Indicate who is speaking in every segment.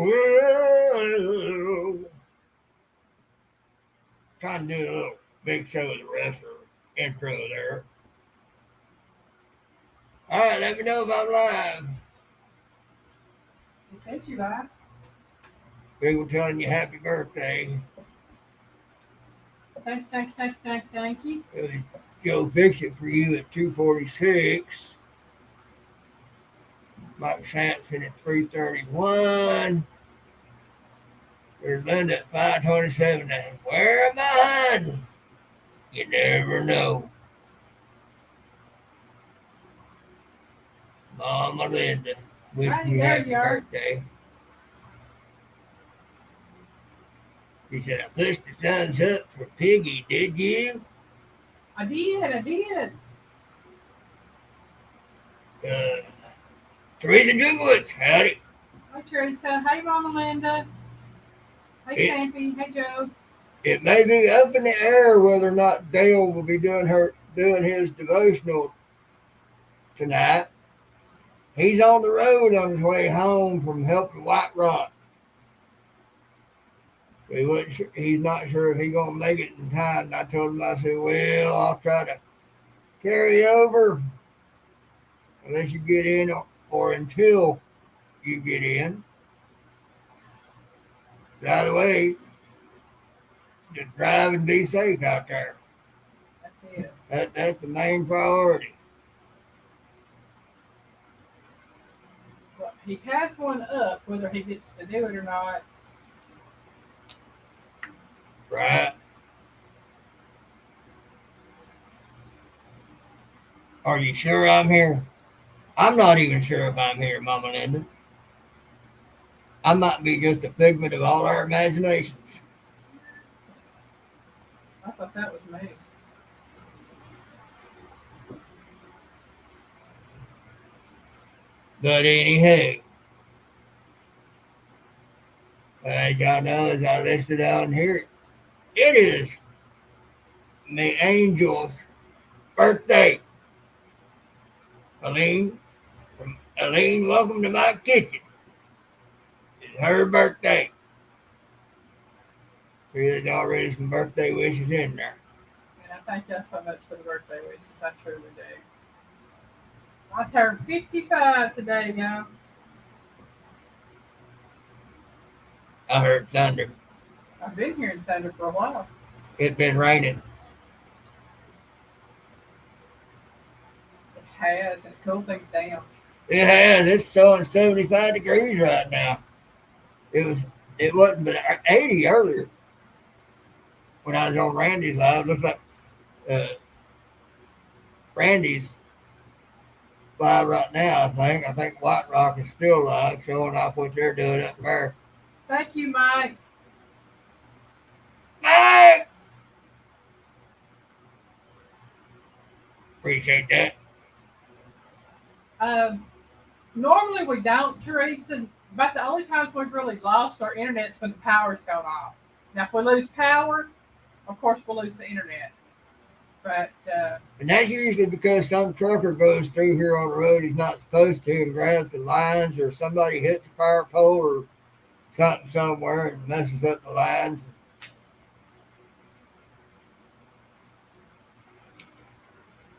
Speaker 1: Well, trying to do a little big show of the rest of the intro there. All right, let me know if I'm live.
Speaker 2: It says you live.
Speaker 1: People telling you happy birthday.
Speaker 2: Thank you.
Speaker 1: Joe fix it for you at 246. Mike Sampson at 331. There's Linda at 527. Where am I hiding? You never know. Mama Linda, wishing
Speaker 2: Hey,
Speaker 1: you
Speaker 2: there
Speaker 1: happy
Speaker 2: you are.
Speaker 1: birthday. He said, I pushed the thumbs up for Piggy, did you?
Speaker 2: I did.
Speaker 1: Uh, Teresa Jugowitz, howdy.
Speaker 2: Hi, Teresa. Hey, Mama Linda. Hey,
Speaker 1: It's
Speaker 2: Sampy. Hey, Joe.
Speaker 1: it may be up in the air whether or not Dale will be doing his devotional tonight. He's on the road on his way home from helping White Rock. He's not sure if he's gonna make it in time. And I told him, I said, well, I'll try to carry over unless you get in or until you get in. By the way, just drive and be safe out there.
Speaker 2: That's it.
Speaker 1: That's the main priority.
Speaker 2: Well, he has one up. Whether he gets to do it or not,
Speaker 1: Right? Are you sure I'm here? I'm not even sure if I'm here, Mama Linda. I might be just a figment of all our imaginations.
Speaker 2: I thought that was me.
Speaker 1: But anyhow, as y'all know, as I listed on here, it is the angel's birthday. Alyne, from Alyne, welcome to my kitchen. It's her birthday. So there's already some birthday wishes in there.
Speaker 2: And I thank y'all so much for the birthday wishes. I truly do. I turned 55 today, y'all.
Speaker 1: I heard thunder.
Speaker 2: I've been here in Thunder for a while.
Speaker 1: It's been raining.
Speaker 2: It has, and it cooled things down.
Speaker 1: It has. It's showing 75 degrees right now. It was. It wasn't but 80 earlier when I was on Randy's live. Looks like uh, Randy's live right now. I think White Rock is still live, showing off what they're doing up there.
Speaker 2: Thank you, Mike.
Speaker 1: Mike, appreciate that.
Speaker 2: Um, Normally we don't, Teresa. But the only times we've really lost our internet is when the power's gone off. Now, if we lose power, of course we'll lose the internet. But
Speaker 1: And that's usually because some trucker goes through here on the road he's not supposed to and grabs the lines, or somebody hits a power pole or something somewhere and messes up the lines.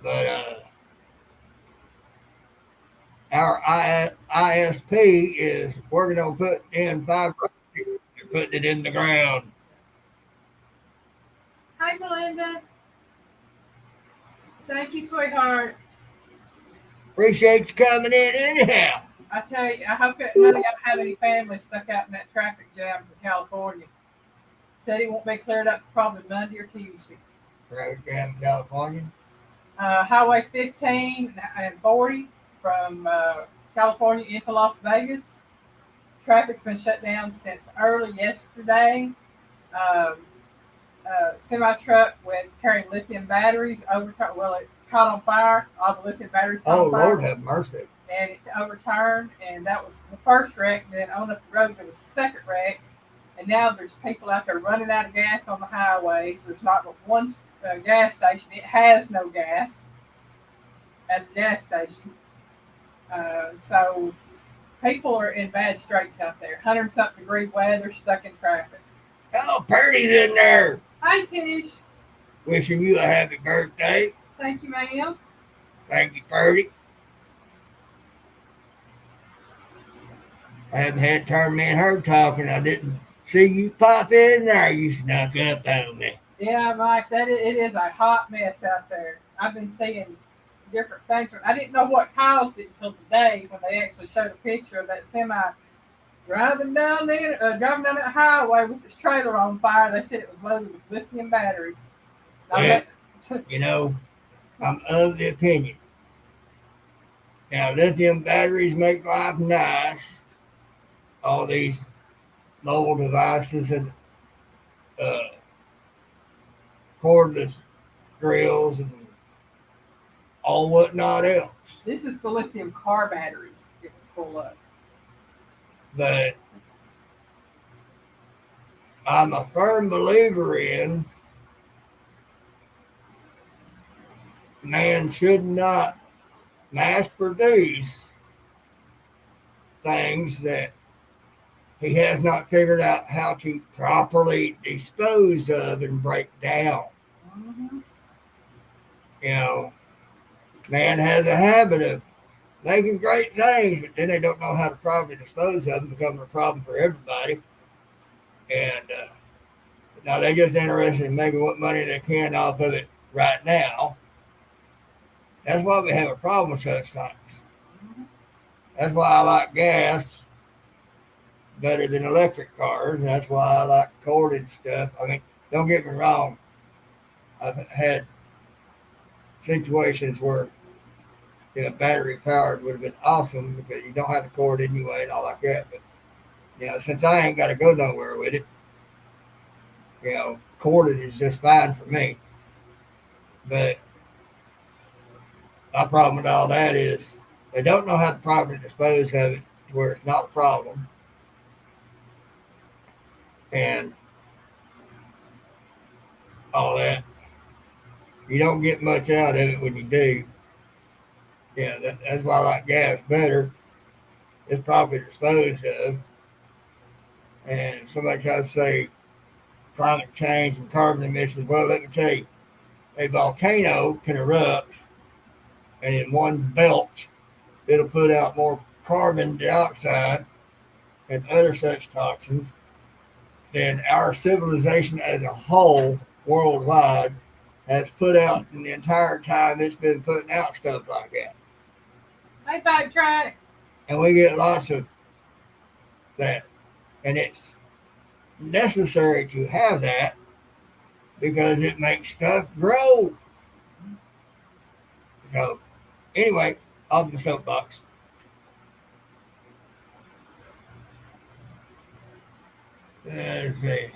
Speaker 1: But our ISP is working on putting in fiber and putting it in the ground.
Speaker 2: hi, Melinda. Thank you, sweetheart.
Speaker 1: Appreciate you coming in anyhow.
Speaker 2: I tell you, I hope that none of y'all have any family stuck out in that traffic jam from California. Said it won't be cleared up probably Monday or Tuesday.
Speaker 1: Road jam, California.
Speaker 2: Highway 15 and 40 from California into Las Vegas. Traffic's been shut down since early yesterday. Um, Semi truck with carrying lithium batteries overturned. Well, it caught on fire. All the lithium batteries caught
Speaker 1: Oh
Speaker 2: on fire,
Speaker 1: Lord, have mercy.
Speaker 2: and it overturned. And that was the first wreck. Then on up the road there was a second wreck, and now there's people out there running out of gas on the highways. There's not but one gas station. It has no gas at the gas station. So People are in bad straits out there. 100-something degree weather, stuck in traffic.
Speaker 1: Oh, Purdy's in there.
Speaker 2: Hi, Tish.
Speaker 1: Wishing you a happy birthday.
Speaker 2: Thank you, ma'am.
Speaker 1: Thank you, Purdy. I haven't had time me and her talking. I didn't see you pop in there. You snuck up on me.
Speaker 2: Yeah, Mike, it is a hot mess out there. I've been seeing different things. I didn't know what caused it until today when they actually showed a picture of that semi driving down that highway with this trailer on fire. They said it was loaded with lithium batteries.
Speaker 1: Well, you know, I'm of the opinion. Now, lithium batteries make life nice. All these mobile devices and uh, cordless drills and all whatnot else.
Speaker 2: This is the lithium car batteries it was full of.
Speaker 1: But I'm a firm believer in man should not mass produce things that he has not figured out how to properly dispose of and break down.
Speaker 2: Mm-hmm.
Speaker 1: You know, man has a habit of making great things, but then they don't know how to properly dispose of them, becoming a problem for everybody. And now they're just interested in making what money they can off of it right now. That's why we have a problem with such things. That's why I like gas better than electric cars. And that's why I like corded stuff. I mean, don't get me wrong. I've had situations where battery powered would have been awesome because you don't have the cord anyway and all like that. But since I ain't got to go nowhere with it, corded is just fine for me. But my problem with all that is they don't know how to properly dispose of it to where it's not a problem. And all that. You don't get much out of it when you do. That's why I like gas better. It's properly disposed of. And somebody tries to say climate change and carbon emissions. Well, let me tell you, a volcano can erupt, and in one belt, it'll put out more carbon dioxide and other such toxins than our civilization as a whole worldwide has put out in the entire time it's been putting out stuff like that.
Speaker 2: Hey, backtrack.
Speaker 1: And we get lots of that. And it's necessary to have that because it makes stuff grow. So, anyway, off the soapbox. Let's see.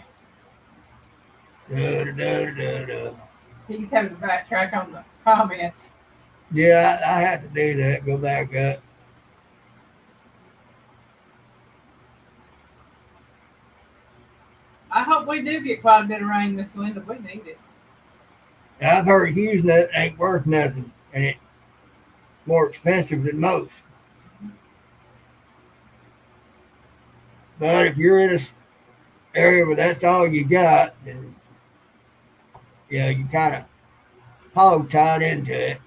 Speaker 2: He's having to backtrack on the comments.
Speaker 1: Yeah, I have to do that. Go back up.
Speaker 2: I hope we do get quite a bit of rain, Miss Linda. We need it.
Speaker 1: Now, I've heard Houston ain't worth nothing, and it's more expensive than most. But if you're in an area where that's all you got, then you kind of hog tied into it.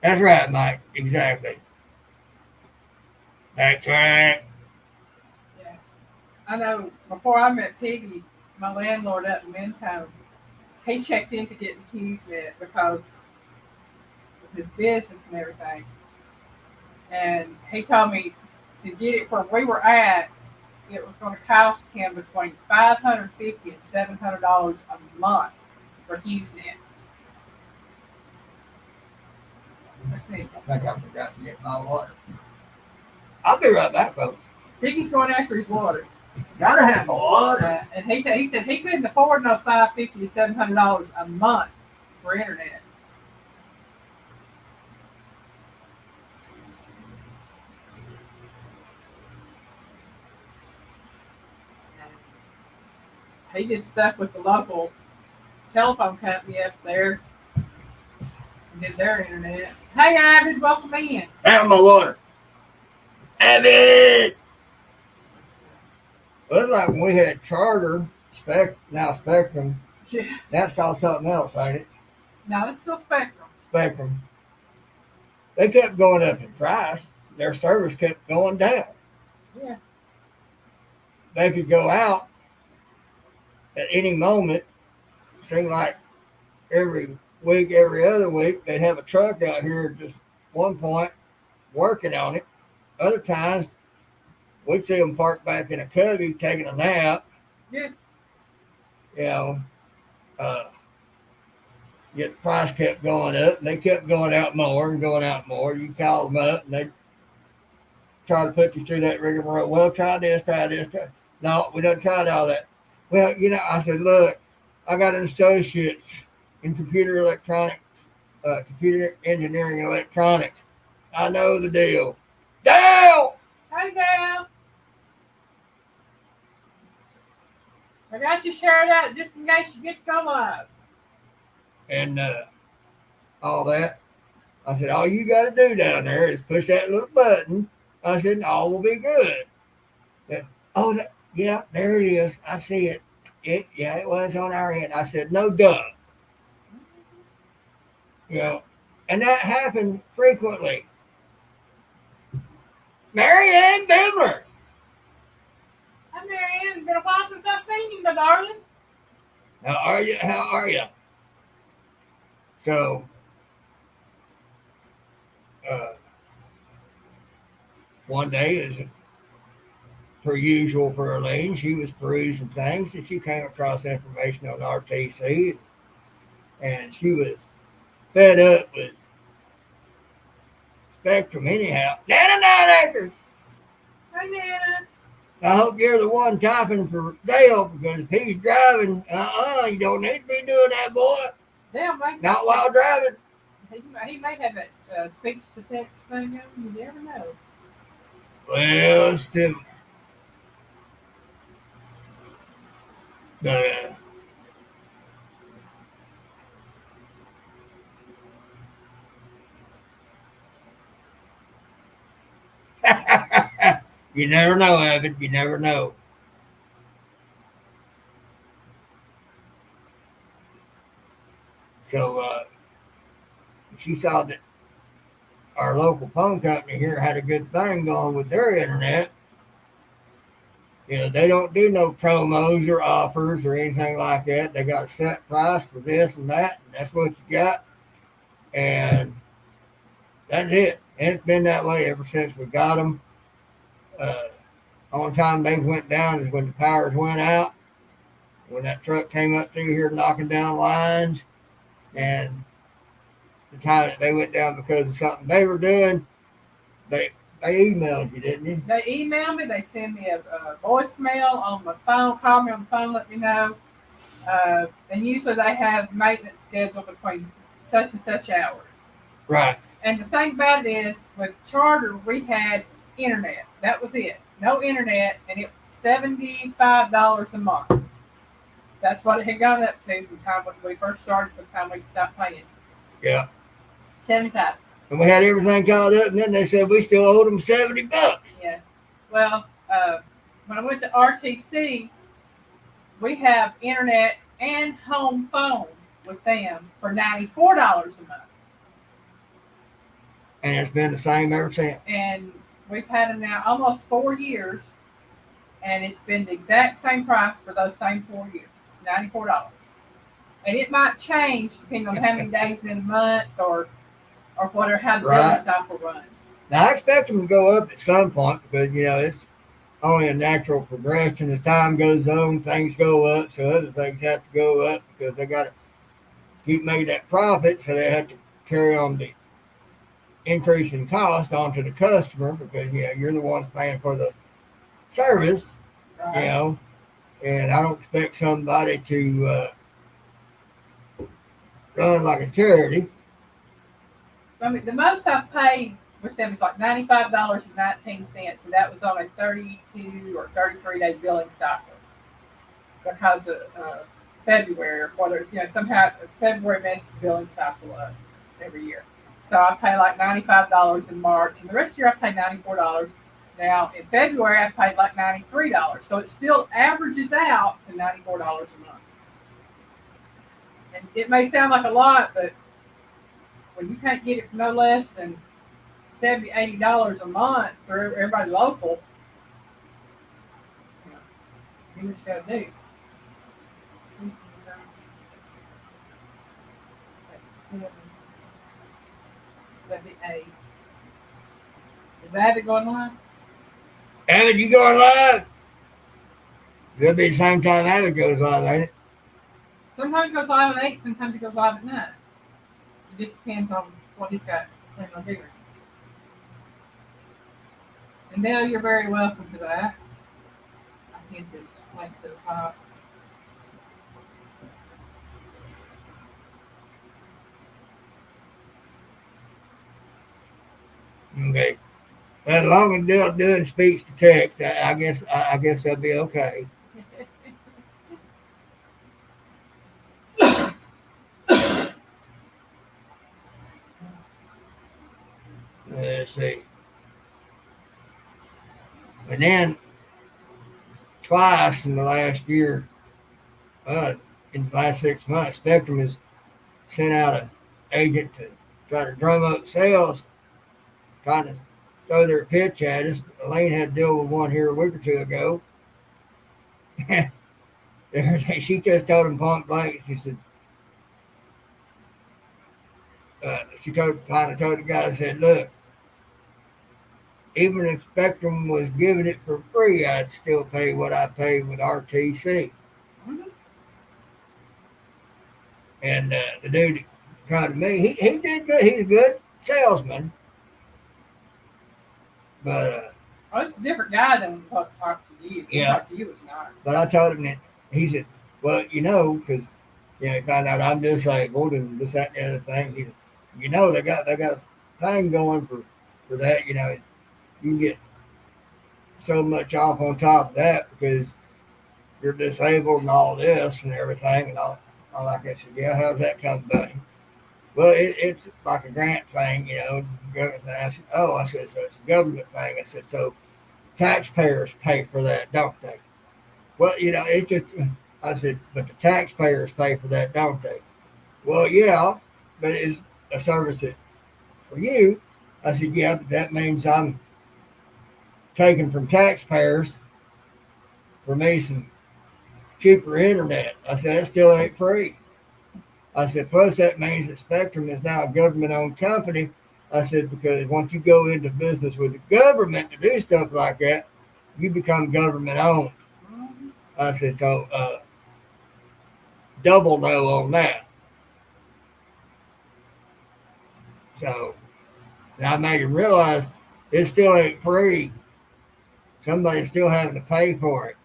Speaker 1: That's right, Mike. Exactly. That's right.
Speaker 2: Yeah. I know before I met Piggy, my landlord up in Mentone, he checked into getting HughesNet because of his business and everything. And he told me to get it where we were at, it was going to cost him between $550 and $700 a month for HughesNet.
Speaker 1: I think I forgot to get my water. I'll be right back, folks.
Speaker 2: Piggy's going after his water.
Speaker 1: Gotta have my water.
Speaker 2: And he said he couldn't afford no $550 to $700 a month for internet. He just stuck with the local telephone company up there did their internet. Hey, Avid, welcome in.
Speaker 1: Down my water. Abbott! Well, it's like when we had Charter, now Spectrum.
Speaker 2: Yeah.
Speaker 1: That's called something else, ain't it?
Speaker 2: No, it's still Spectrum.
Speaker 1: Spectrum. They kept going up in price. Their service kept going down.
Speaker 2: Yeah.
Speaker 1: They could go out at any moment. Seemed like every week, every other week, they'd have a truck out here at just one point working on it. Other times, we'd see them parked back in a cubby taking a nap.
Speaker 2: Yeah.
Speaker 1: You know, uh, yet the price kept going up, and they kept going out more and going out more. You call them up, and they try to put you through that rigmarole. Well, try this, try this. No, we don't try all that. Well, I said, look, I got an associate's in computer electronics, computer engineering and electronics. I know the deal. Dale!
Speaker 2: Hey, Dale. I got you shared out just in case you get to go live.
Speaker 1: And all that. I said, all you got to do down there is push that little button. I said, and all will be good. Yeah, there it is. I see it. It was on our end. I said, no duh. And that happened frequently. Marianne Bimmer.
Speaker 2: Hi, Marianne. It's been a while since I've seen you, my darling.
Speaker 1: How are you? How are you? So, one day, as per usual for Alyne, she was perusing things and she came across information on RTC, and she was fed up with Spectrum anyhow. Nana 9 acres.
Speaker 2: Hey, Nana.
Speaker 1: I hope you're the one typing for Dale, because if he's driving, you don't need to be doing that, boy.
Speaker 2: Dale might
Speaker 1: Not while driving.
Speaker 2: He may have that speech to text thing on. You never know.
Speaker 1: Well, still. But, you never know, Avid. You never know. So she saw that our local phone company here had a good thing going with their internet. They don't do no promos or offers or anything like that. They got a set price for this and that, and that's what you got. And that's it. And it's been that way ever since we got them. Only time they went down is when the powers went out, when that truck came up through here knocking down lines, and the time that they went down because of something they were doing, they emailed you, didn't you?
Speaker 2: They emailed me. They send me a voicemail on my phone, call me on the phone, let me know. And usually they have maintenance scheduled between such and such hours.
Speaker 1: Right.
Speaker 2: And the thing about it is, with Charter, we had internet. That was it. No internet, and it was $75 a month. That's what it had gone up to from the time we first started to the time we stopped paying.
Speaker 1: Yeah.
Speaker 2: 75.
Speaker 1: And we had everything caught up, and then they said we still owed them $70.
Speaker 2: Yeah. Well, when I went to RTC, we have internet and home phone with them for $94 a month.
Speaker 1: And it's been the same ever since.
Speaker 2: And we've had it now almost 4 years, and it's been the exact same price for those same 4 years, $94. And it might change depending on how many days in a month or whatever, how the billing cycle runs.
Speaker 1: Now, I expect them to go up at some point because, it's only a natural progression. As time goes on, things go up, so other things have to go up because they got to keep making that profit, so they have to carry on the increase in cost onto the customer because, you're the ones paying for the service,
Speaker 2: Right.
Speaker 1: And I don't expect somebody to run like a charity.
Speaker 2: I mean, the most I've paid with them is like $95.19, and that was on a 32 or 33-day billing cycle because of February or whatever. Somehow February messed the billing cycle up. every year. So I pay like $95 in March, and the rest of the year I pay $94. Now in February I paid like $93, so it still averages out to $94 a month. And it may sound like a lot, but when you can't get it for no less than $70, $80 a month for everybody local, you know, do what you gotta do. That's that'd be A. Is Abbott going on?
Speaker 1: Avid, you going live? It'll be the same time Avid goes live, ain't it?
Speaker 2: Sometimes it goes live at 8, sometimes it goes live at 9. It just depends on what he's got planned on doing. And Dale, you're very welcome for that. I hit this link to the top.
Speaker 1: Okay. As long as they're doing speech to text, I guess that'll be okay. Let's see. And then twice in the last year, in the last 6 months, Spectrum has sent out an agent to try to drum up sales, trying to throw their pitch at us. Alyne had to deal with one here a week or two ago. She just told him point blank. She said, kind of told the guy, said, look, even if Spectrum was giving it for free, I'd still pay what I pay with RTC.
Speaker 2: Mm-hmm.
Speaker 1: And the dude come to me. He did good. He's a good salesman. But
Speaker 2: oh, it's a different guy than what talked to you.
Speaker 1: Yeah.
Speaker 2: Talked to you was nice.
Speaker 1: But I told him that he said, well, because he found out I'm disabled and this, that, and the other thing. He said, they got a thing going for that. You can get so much off on top of that because you're disabled and all this and everything. And all like I said, yeah, how's that come about? Well, it's like a grant thing, government thing. I said, oh, so it's a government thing. I said, so taxpayers pay for that, don't they? Well, it's just, I said, but the taxpayers pay for that, don't they? Well, yeah, but it's a service that for you. I said, yeah, but that means I'm taking from taxpayers for me some cheaper internet. I said, that still ain't free. I said, plus that means that Spectrum is now a government-owned company. I said, because once you go into business with the government to do stuff like that, you become government-owned.
Speaker 2: Mm-hmm.
Speaker 1: I said, so double no on that. So I made him realize it still ain't free. Somebody's still having to pay for it.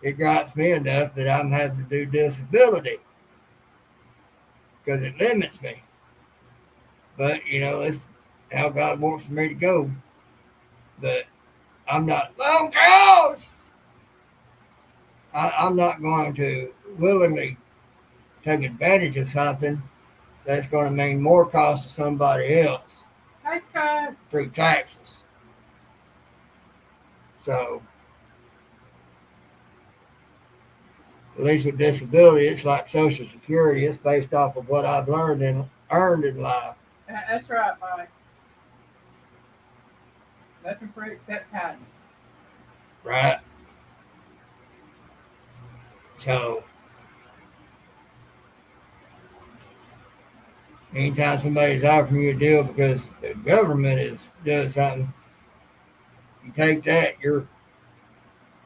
Speaker 1: It gripes me enough that I'm having to do disability because it limits me. But, it's how God wants for me to go. But I'm not, long cows! I'm not going to willingly take advantage of something that's going to mean more cost to somebody else.
Speaker 2: Hi, Scott.
Speaker 1: Through taxes. So, at least with disability, it's like Social Security. It's based off of what I've learned and earned in life.
Speaker 2: That's right, Mike. Nothing free except kindness.
Speaker 1: Right? So, anytime somebody's offering you a deal because the government is doing something, you take that, you're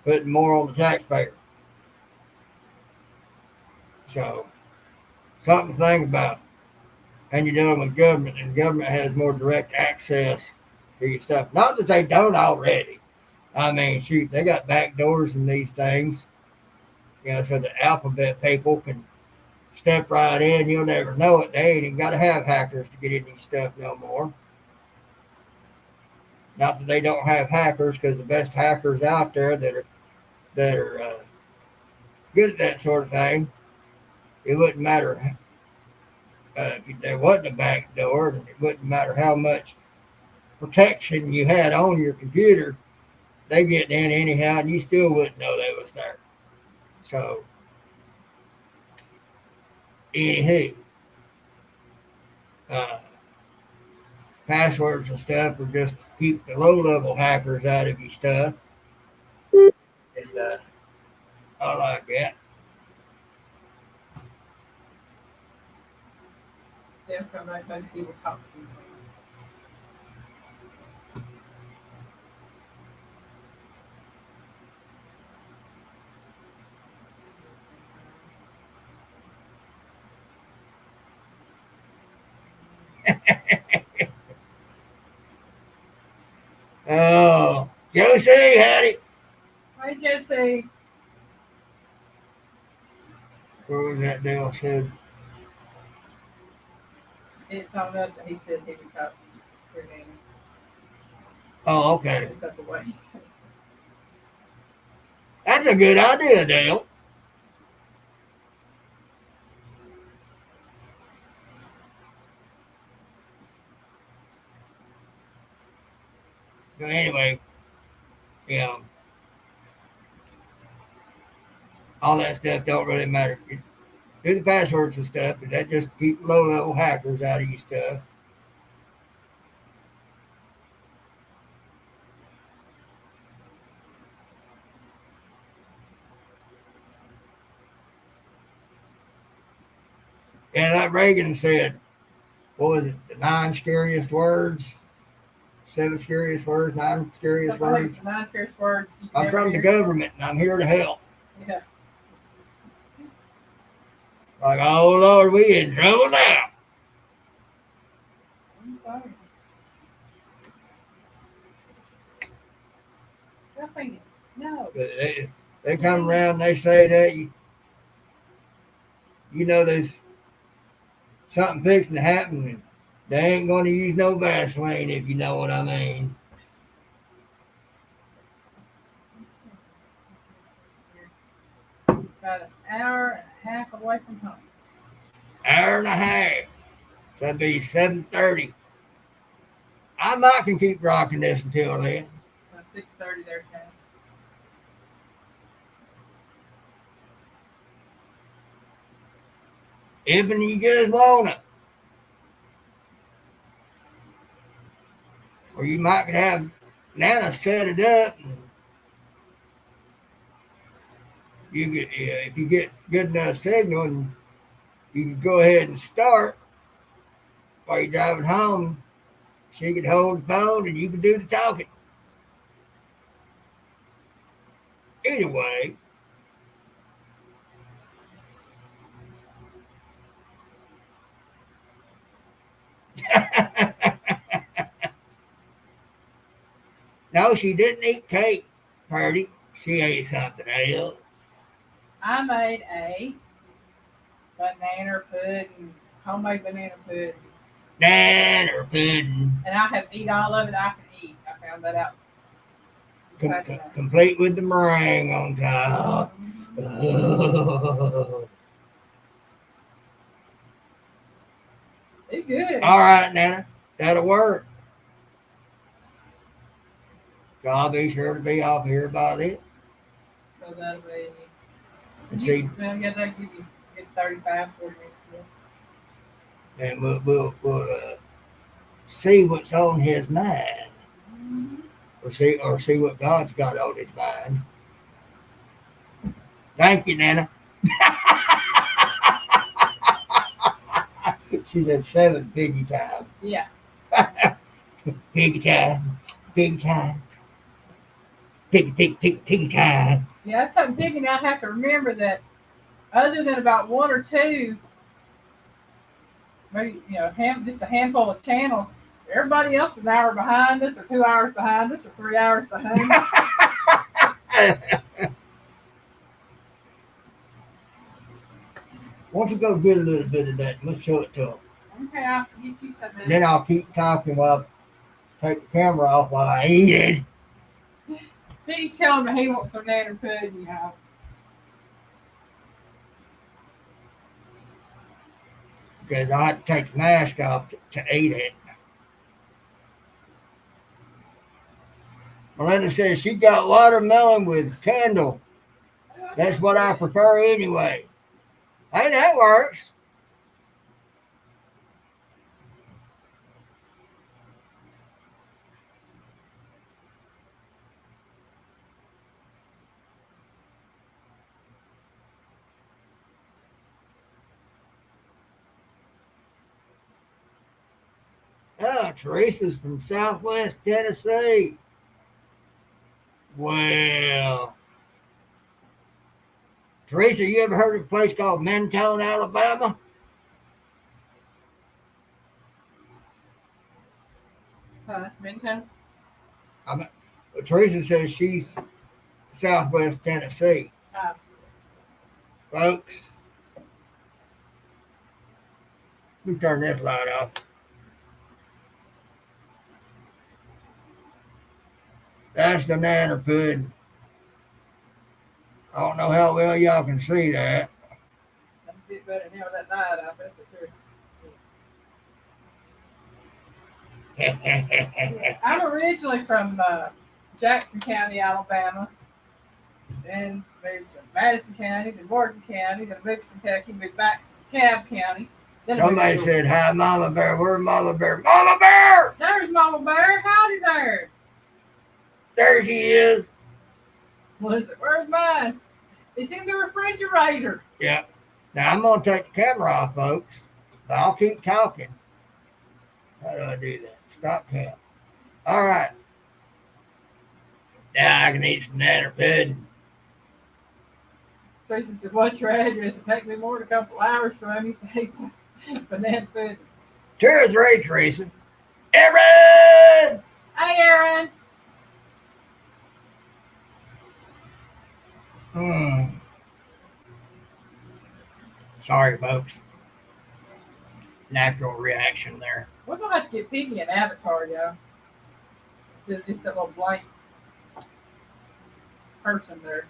Speaker 1: putting more on the taxpayer. So, something to think about. And you're dealing with government, and government has more direct access to your stuff. Not that they don't already. I mean, shoot, they got back doors in these things, so the alphabet people can step right in. You'll never know it. They ain't even got to have hackers to get in these stuff no more. Not that they don't have hackers, because the best hackers out there that are good at that sort of thing it wouldn't matter if there wasn't a back door, and it wouldn't matter how much protection you had on your computer. They get in anyhow, and you still wouldn't know they was there. So, anywho, uh, passwords and stuff are just to keep the low-level hackers out of your stuff. And I like that.
Speaker 2: They'll come back and he will talk to you.
Speaker 1: Oh, Josie had it.
Speaker 2: Hey, Jesse.
Speaker 1: Where was that deal said?
Speaker 2: It's on up that he said he would talk to your nanny.
Speaker 1: Oh, okay.
Speaker 2: It's up the ways.
Speaker 1: That's a good idea, Dale. So anyway, you know, all that stuff don't really matter. You do the passwords and stuff, but that just keep low-level hackers out of your stuff. And like Reagan said, what was it? The 9 scariest words, 7 scariest words, 9 scariest
Speaker 2: Something like
Speaker 1: words.
Speaker 2: some nice scariest words. You
Speaker 1: I'm
Speaker 2: never
Speaker 1: from the
Speaker 2: hear.
Speaker 1: government, and I'm here to help.
Speaker 2: Yeah.
Speaker 1: Like, oh Lord, we in trouble now.
Speaker 2: I'm sorry. Nothing. No.
Speaker 1: But they come around and they say that you know there's something fixing to happen, and they ain't going to use no Vaseline, if you know what I mean.
Speaker 2: About an hour and a half away from home.
Speaker 1: Hour and a half. So that'd be 7:30. I might can keep rocking this until then.
Speaker 2: So 6:30 their time.
Speaker 1: Even you just wanna. Or you might could have Nana set it up, and you could, if you get good enough signal, and you could go ahead and start while you're driving home. She could hold the phone and you could do the talking. Either way. No, she didn't eat cake, Purdy. She ate something else.
Speaker 2: I made a banana pudding, homemade banana pudding.
Speaker 1: Banana pudding.
Speaker 2: And I have eat all of it I can eat. I found that out.
Speaker 1: Complete with the meringue on top. Oh.
Speaker 2: It's good.
Speaker 1: All right, Nana. That'll work. So I'll be sure to be off here by then.
Speaker 2: So that'll be.
Speaker 1: And see.
Speaker 2: Well, yeah, that'll give you good 35, 40 minutes.
Speaker 1: And we'll see what's on his mind.
Speaker 2: Mm-hmm.
Speaker 1: Or see what God's got on his mind. Thank you, Nana. She said 7 piggy time.
Speaker 2: Yeah.
Speaker 1: Piggy time. Piggy time. Piggy time.
Speaker 2: Yeah, that's something big, and I have to remember that other than about 1 or 2, maybe, just a handful of channels, everybody else is an hour behind us, or 2 hours behind us, or 3 hours behind us.
Speaker 1: Why don't you go get a little bit of that and let's show it to them.
Speaker 2: Okay, I'll get you some.
Speaker 1: Then I'll keep talking while I take the camera off while I eat it.
Speaker 2: He's telling me he wants some nanner pudding,
Speaker 1: because I had to take the mask off to eat it. Melinda says she got watermelon with candle. That's what I prefer anyway. Hey, that works. Oh, Teresa's from Southwest Tennessee. Well, Teresa, you ever heard of a place called Mentone, Alabama?
Speaker 2: Mintown?
Speaker 1: Teresa says she's Southwest Tennessee. Folks, let me turn this light off. That's the nanner pudding. I don't know how well y'all can see that.
Speaker 2: I can see it better now with that light. I bet for sure. I'm originally from Jackson County, Alabama. Then moved to Madison County, then Morgan County, then moved to Kentucky, moved back to Cobb County. Then
Speaker 1: Somebody said, hi, Mama Bear. Where's Mama Bear? Mama Bear!
Speaker 2: There's Mama Bear. Howdy there.
Speaker 1: There she is.
Speaker 2: Listen, where's mine? It's in the refrigerator.
Speaker 1: Yeah. Now, I'm going to take the camera off, folks. But I'll keep talking. How do I do that? Stop cam. All right. Now I can eat some nanner pudding.
Speaker 2: Tracy said, what's your address? It take me more than a couple hours for me to say some banana pudding.
Speaker 1: 2 or 3, Teresa. Aaron!
Speaker 2: Hey, Aaron.
Speaker 1: Sorry, folks. Natural reaction there.
Speaker 2: We're going to have to get Piggy an avatar, y'all. Instead of just that little blank person there.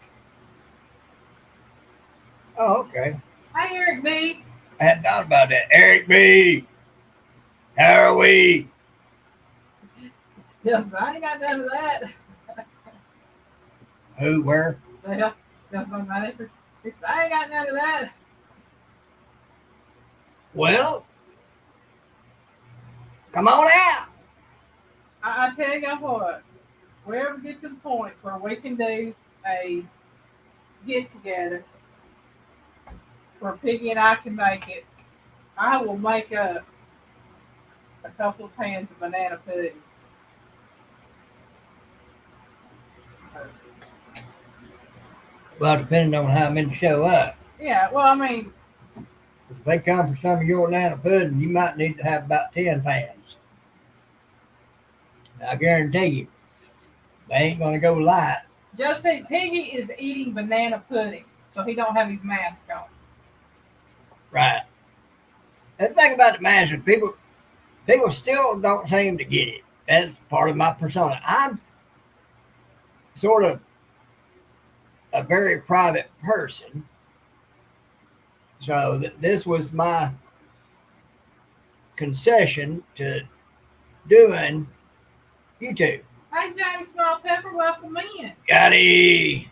Speaker 1: Oh, okay.
Speaker 2: Hi, Eric B.
Speaker 1: I hadn't thought about that. Eric B. How are we?
Speaker 2: Yes, I ain't got none of that.
Speaker 1: Who, where?
Speaker 2: Yeah, that's my manager. I ain't got none of that.
Speaker 1: Well, come on out.
Speaker 2: I tell you what, we ever get to the point where we can do a get together where Piggy and I can make it, I will make up a couple of pans of banana pudding.
Speaker 1: Well, depending on how many show up.
Speaker 2: Yeah, well, I mean,
Speaker 1: if they come for some of your banana pudding, you might need to have about 10 pans. I guarantee you, they ain't going to go light.
Speaker 2: Just say Piggy is eating banana pudding, so he don't have his mask on.
Speaker 1: Right. And the thing about the mask is people still don't seem to get it. That's part of my persona. I'm sort of a very private person. So this was my concession to doing YouTube.
Speaker 2: Hey, Johnny Small Pepper, welcome in.
Speaker 1: Gotti.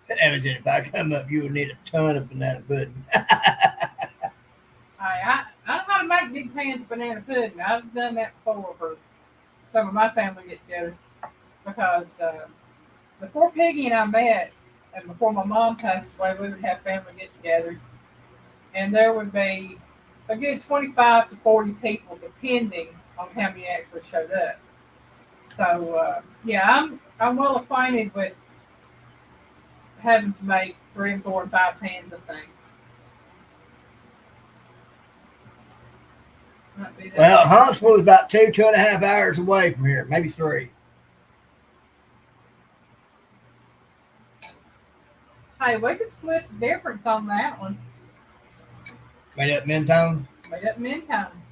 Speaker 1: That was it. If I come up, you would need a ton of banana pudding.
Speaker 2: I know how to make big pans of banana pudding. I've done that before for some of my family get-togethers because before Piggy and I met and before my mom passed away, we would have family get-togethers, and there would be a good 25 to 40 people, depending on how many actually showed up. So yeah, I'm well acquainted with having to make 3 and 4 and 5 pans of things.
Speaker 1: Well, Huntsville is about 2.5 hours away from here, maybe 3.
Speaker 2: Hey, we could split the difference on that one.
Speaker 1: Made up Mentone?
Speaker 2: Made up Mentone.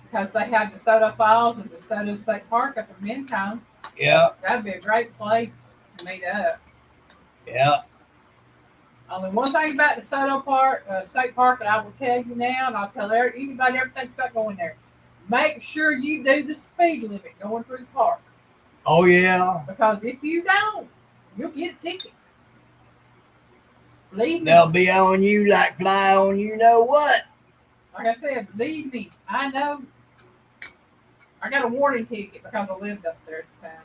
Speaker 2: Because they have DeSoto Falls and DeSoto State Park up in Mentone.
Speaker 1: Yeah.
Speaker 2: That'd be a great place to meet up.
Speaker 1: Yeah.
Speaker 2: Only one thing about the Soto Park, State Park, that I will tell you now, and I'll tell anybody ever thinks about going there. Make sure you do the speed limit going through the park.
Speaker 1: Oh yeah.
Speaker 2: Because if you don't, you'll get a ticket. Believe me.
Speaker 1: They'll be on you like fly on you know what.
Speaker 2: Like I said, believe me, I know. I got a warning ticket because I lived up there at the time.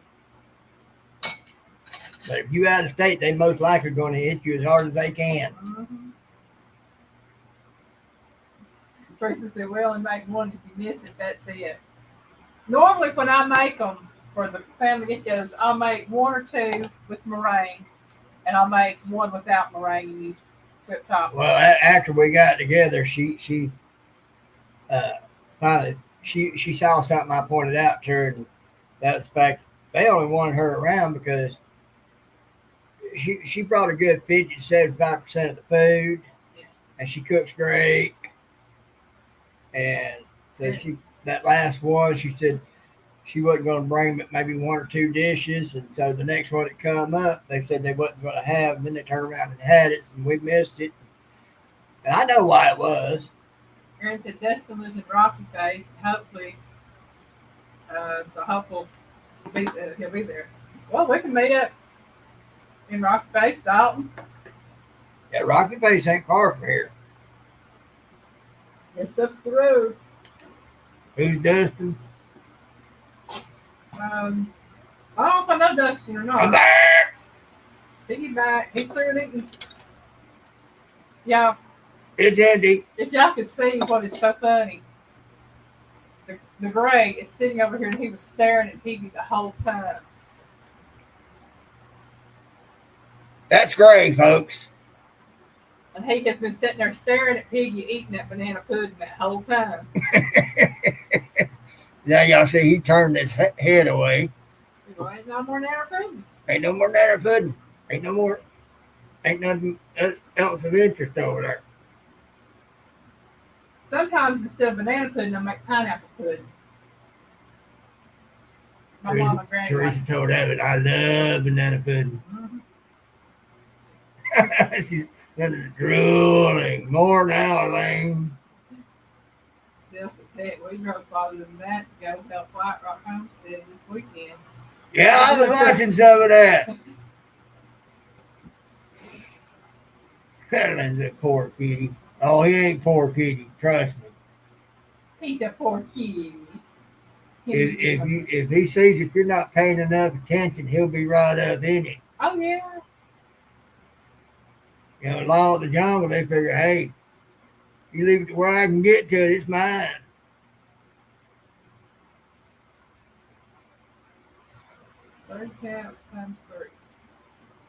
Speaker 1: But if you out of state, they most likely going to hit you as hard as they can.
Speaker 2: Mm-hmm. Teresa said, we only make one. If you miss it, that's it. Normally, when I make them for the family get-togethers, I'll make one or two with meringue, and I'll make one without meringue and use whipped top.
Speaker 1: Well, after we got together, she finally she saw something I pointed out to her, and that was the fact they only wanted her around because she brought a good 50 to 75% of the food,
Speaker 2: Yeah.
Speaker 1: and she cooks great. And so that last one, she said she wasn't going to bring but maybe one or two dishes, and so the next one that come up, they said they wasn't going to have, and then they turned around and had it, and we missed it. And I know why it was.
Speaker 2: Aaron said Dustin lives in Rocky Face. Hopefully, hopefully he'll be there. Well, we can meet up in Rocky Face, Dalton.
Speaker 1: Yeah, Rocky Face ain't far from here.
Speaker 2: Just up the road.
Speaker 1: Who's Dustin?
Speaker 2: I don't know if I know Dustin or not.
Speaker 1: I'm there.
Speaker 2: Piggyback. He's through eating. Yeah.
Speaker 1: It's Andy.
Speaker 2: If y'all could see what is so funny, the gray is sitting over here and he was staring at Piggy the whole time.
Speaker 1: That's Gray, folks.
Speaker 2: And he has been sitting there staring at Piggy eating that banana pudding that whole time.
Speaker 1: Now y'all see he turned his head away.
Speaker 2: Well, ain't no more nanner pudding.
Speaker 1: Ain't no more nanner pudding. Ain't nothing else of interest over there.
Speaker 2: Sometimes instead of banana pudding, I make pineapple pudding. My mom and granny.
Speaker 1: Teresa told Evan, I love banana pudding.
Speaker 2: Mm-hmm.
Speaker 1: She's drooling. More now, Alyne.
Speaker 2: Bill said, we drove farther than that to go help White Rock Homestead this weekend.
Speaker 1: Yeah, I was watching some of that. Alyne's a poor kitty. Oh, he ain't poor kitty. Trust me.
Speaker 2: He's a poor kitty.
Speaker 1: If he sees that you're not paying enough attention, he'll be right up in it.
Speaker 2: Oh yeah.
Speaker 1: You know, law of the jungle, they figure, hey, you leave it to where I can get to it, it's mine.
Speaker 2: 30 counts times 3.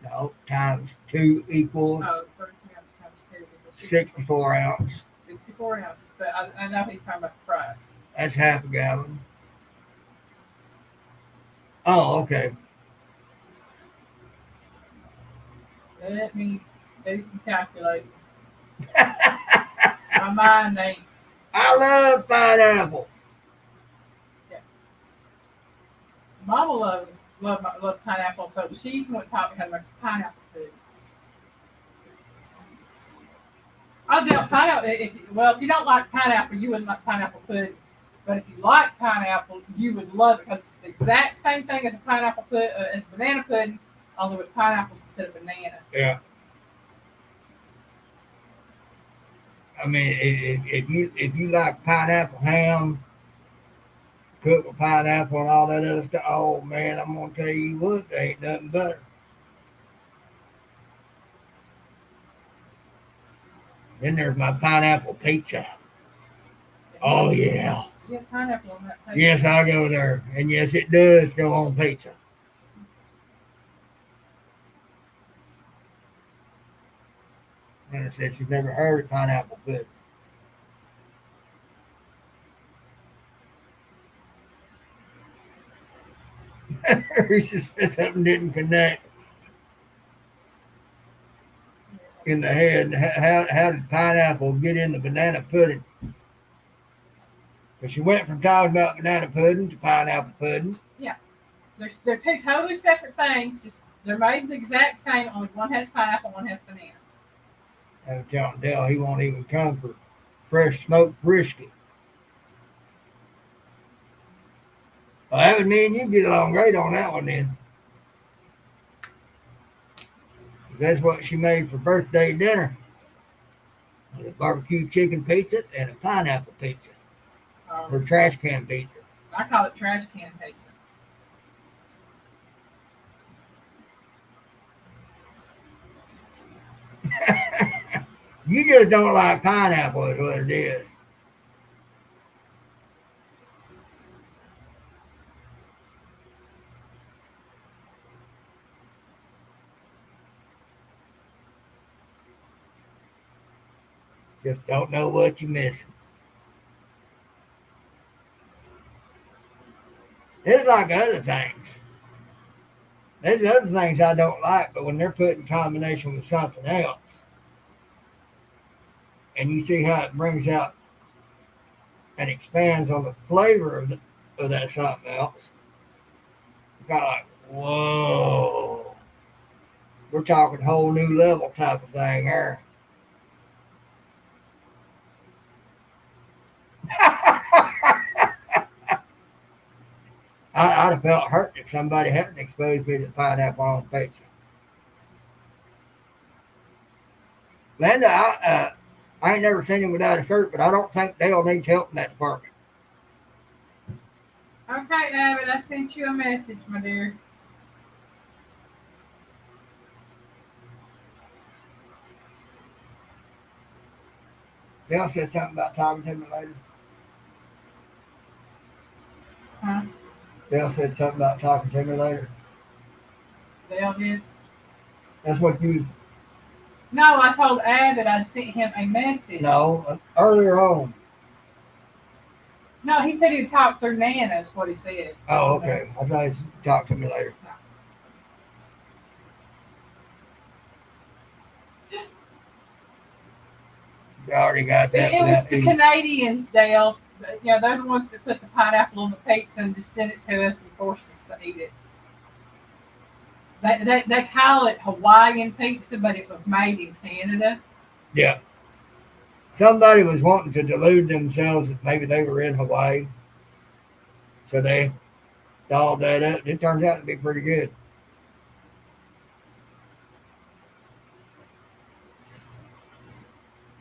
Speaker 1: No, times 2 equals
Speaker 2: 30 counts times 2 equals
Speaker 1: 64 ounce.
Speaker 2: 64 ounces. But I know he's talking about the price.
Speaker 1: That's half a gallon. Oh, okay.
Speaker 2: Let me do some calculating. My mind ain't.
Speaker 1: I love pineapple.
Speaker 2: Yeah. Mama loves pineapple, so she's the one taught me how to make pineapple food. I doubt pineapple. If you don't like pineapple, you wouldn't like pineapple pudding. But if you like pineapple, you would love it because it's the exact same thing as a pineapple as banana pudding, only with pineapples instead of banana.
Speaker 1: Yeah. I mean, if you like pineapple ham, cooked with pineapple and all that other stuff, oh man, I'm gonna tell you what, there ain't nothing better. Then there's my pineapple pizza. Oh yeah.
Speaker 2: You have pineapple on that pizza.
Speaker 1: Yes, I'll go there. And yes, it does go on pizza. And I said she's never heard of pineapple pudding. She said something didn't connect in the head. How did pineapple get in the banana pudding? But she went from talking about banana pudding to pineapple pudding.
Speaker 2: Yeah. They're two totally separate things. Just they're made the exact same, only one has pineapple, one has banana.
Speaker 1: I was telling Dale he won't even come for fresh smoked brisket. Well, that was me and you get along great on that one then. That's what she made for birthday dinner. A barbecue chicken pizza and a pineapple pizza. Or trash can pizza.
Speaker 2: I call it trash can pizza.
Speaker 1: You just don't like pineapple is what it is. Just don't know what you're missing. It's like other things. There's other things I don't like, but when they're put in combination with something else, and you see how it brings out and expands on the flavor of that something else, you're kind of like, whoa. We're talking whole new level type of thing there. I'd have felt hurt if somebody hadn't exposed me to pineapple on pizza. Linda, I ain't never seen him without a shirt, but I don't think Dale needs help in that department.
Speaker 2: Okay, David, I sent you a message, my dear.
Speaker 1: Dale said something about talking to me later.
Speaker 2: Huh?
Speaker 1: Dale said something about talking to me later.
Speaker 2: Dale did?
Speaker 1: That's what you.
Speaker 2: No, I told Abbott I'd sent him a message.
Speaker 1: No, earlier on.
Speaker 2: No, he said he would talk through Nana's, what he said.
Speaker 1: Oh, okay. I thought he'd talk to me later. You already got that.
Speaker 2: It was the Canadians, Dale. You know, they're the ones that put the pineapple on the pizza and just sent it to us and forced us to eat it. They call it Hawaiian pizza, but it was made in Canada.
Speaker 1: Yeah. Somebody was wanting to delude themselves that maybe they were in Hawaii. So they dolled that up. It turns out to be pretty good.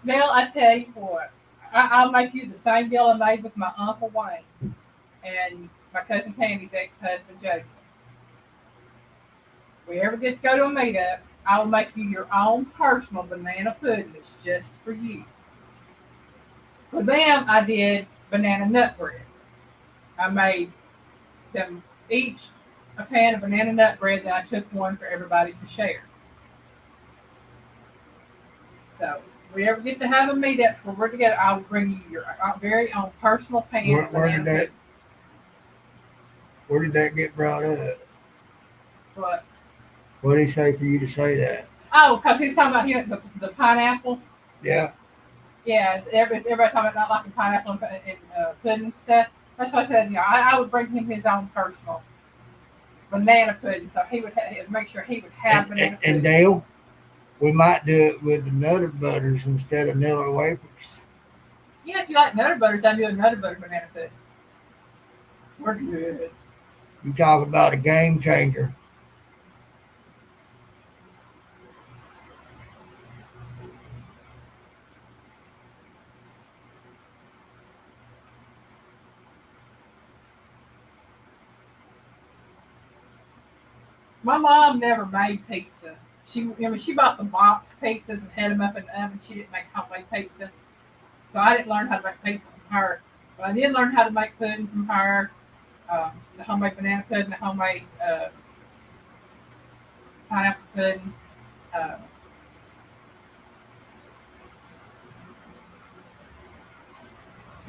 Speaker 2: Dale, I tell you what, I'll make you the same deal I made with my Uncle Wayne and my cousin Tammy's ex-husband, Jason. If we ever get to go to a meetup, I will make you your own personal banana pudding that's just for you. For them, I did banana nut bread. I made them each a pan of banana nut bread, then I took one for everybody to share. So, if we ever get to have a meetup where we're together, I will bring you your very own personal pan of banana pudding.
Speaker 1: Where did that get brought up?
Speaker 2: What?
Speaker 1: What did he say for you to say that?
Speaker 2: Oh, because he's talking about the pineapple.
Speaker 1: Yeah.
Speaker 2: Yeah, everybody talking about not liking pineapple and pudding and stuff. That's what I said. I would bring him his own personal banana pudding, so he would make sure he would have banana pudding.
Speaker 1: And Dale, we might do it with the Nutter Butters instead of Nilla wafers.
Speaker 2: Yeah, if you like Nutter Butters, I do a Nutter Butter banana pudding. We're good.
Speaker 1: You talk about a game changer.
Speaker 2: My mom never made pizza. She bought the box pizzas and had them up in the oven. She didn't make homemade pizza, so I didn't learn how to make pizza from her. But I did learn how to make pudding from her. The homemade banana pudding, the homemade pineapple pudding. It's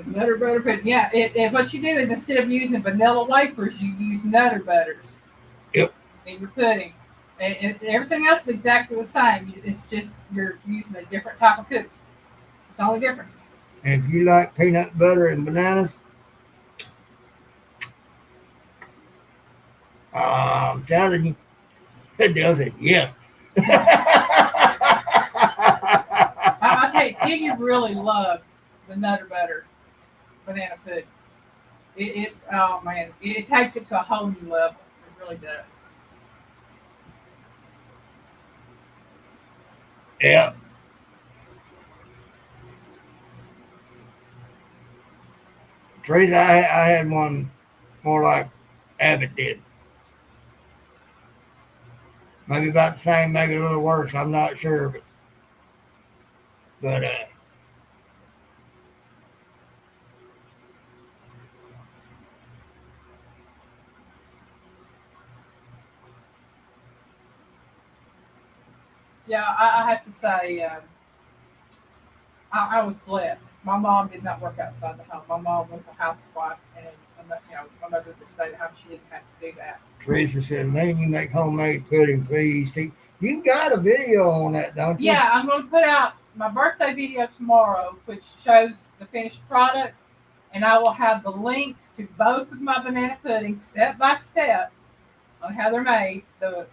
Speaker 2: Nutter Butter pudding. Yeah, what you do is instead of using vanilla wafers, you use Nutter Butters.
Speaker 1: Yep.
Speaker 2: In your pudding. And everything else is exactly the same. It's just you're using a different type of cookie. It's the only difference.
Speaker 1: And if you like peanut butter and bananas, I'm telling you, it does it. Yes.
Speaker 2: Hey, Piggy really loved the Nutter Butter banana pudding. Oh man, it takes it to a whole new level. It really does.
Speaker 1: Yeah. Teresa, I had one more like Abbott did. Maybe about the same, maybe a little worse. I'm not sure, but
Speaker 2: Yeah, I have to say, I was blessed. My mom did not work outside the home. My mom was a housewife, and my mother just stayed at home. She didn't have to do that.
Speaker 1: Teresa said, "Man, you make homemade pudding, please." See, you got a video on that, don't you?
Speaker 2: Yeah, I'm going to put out my birthday video tomorrow, which shows the finished products, and I will have the links to both of my banana puddings step by step on how they're made. The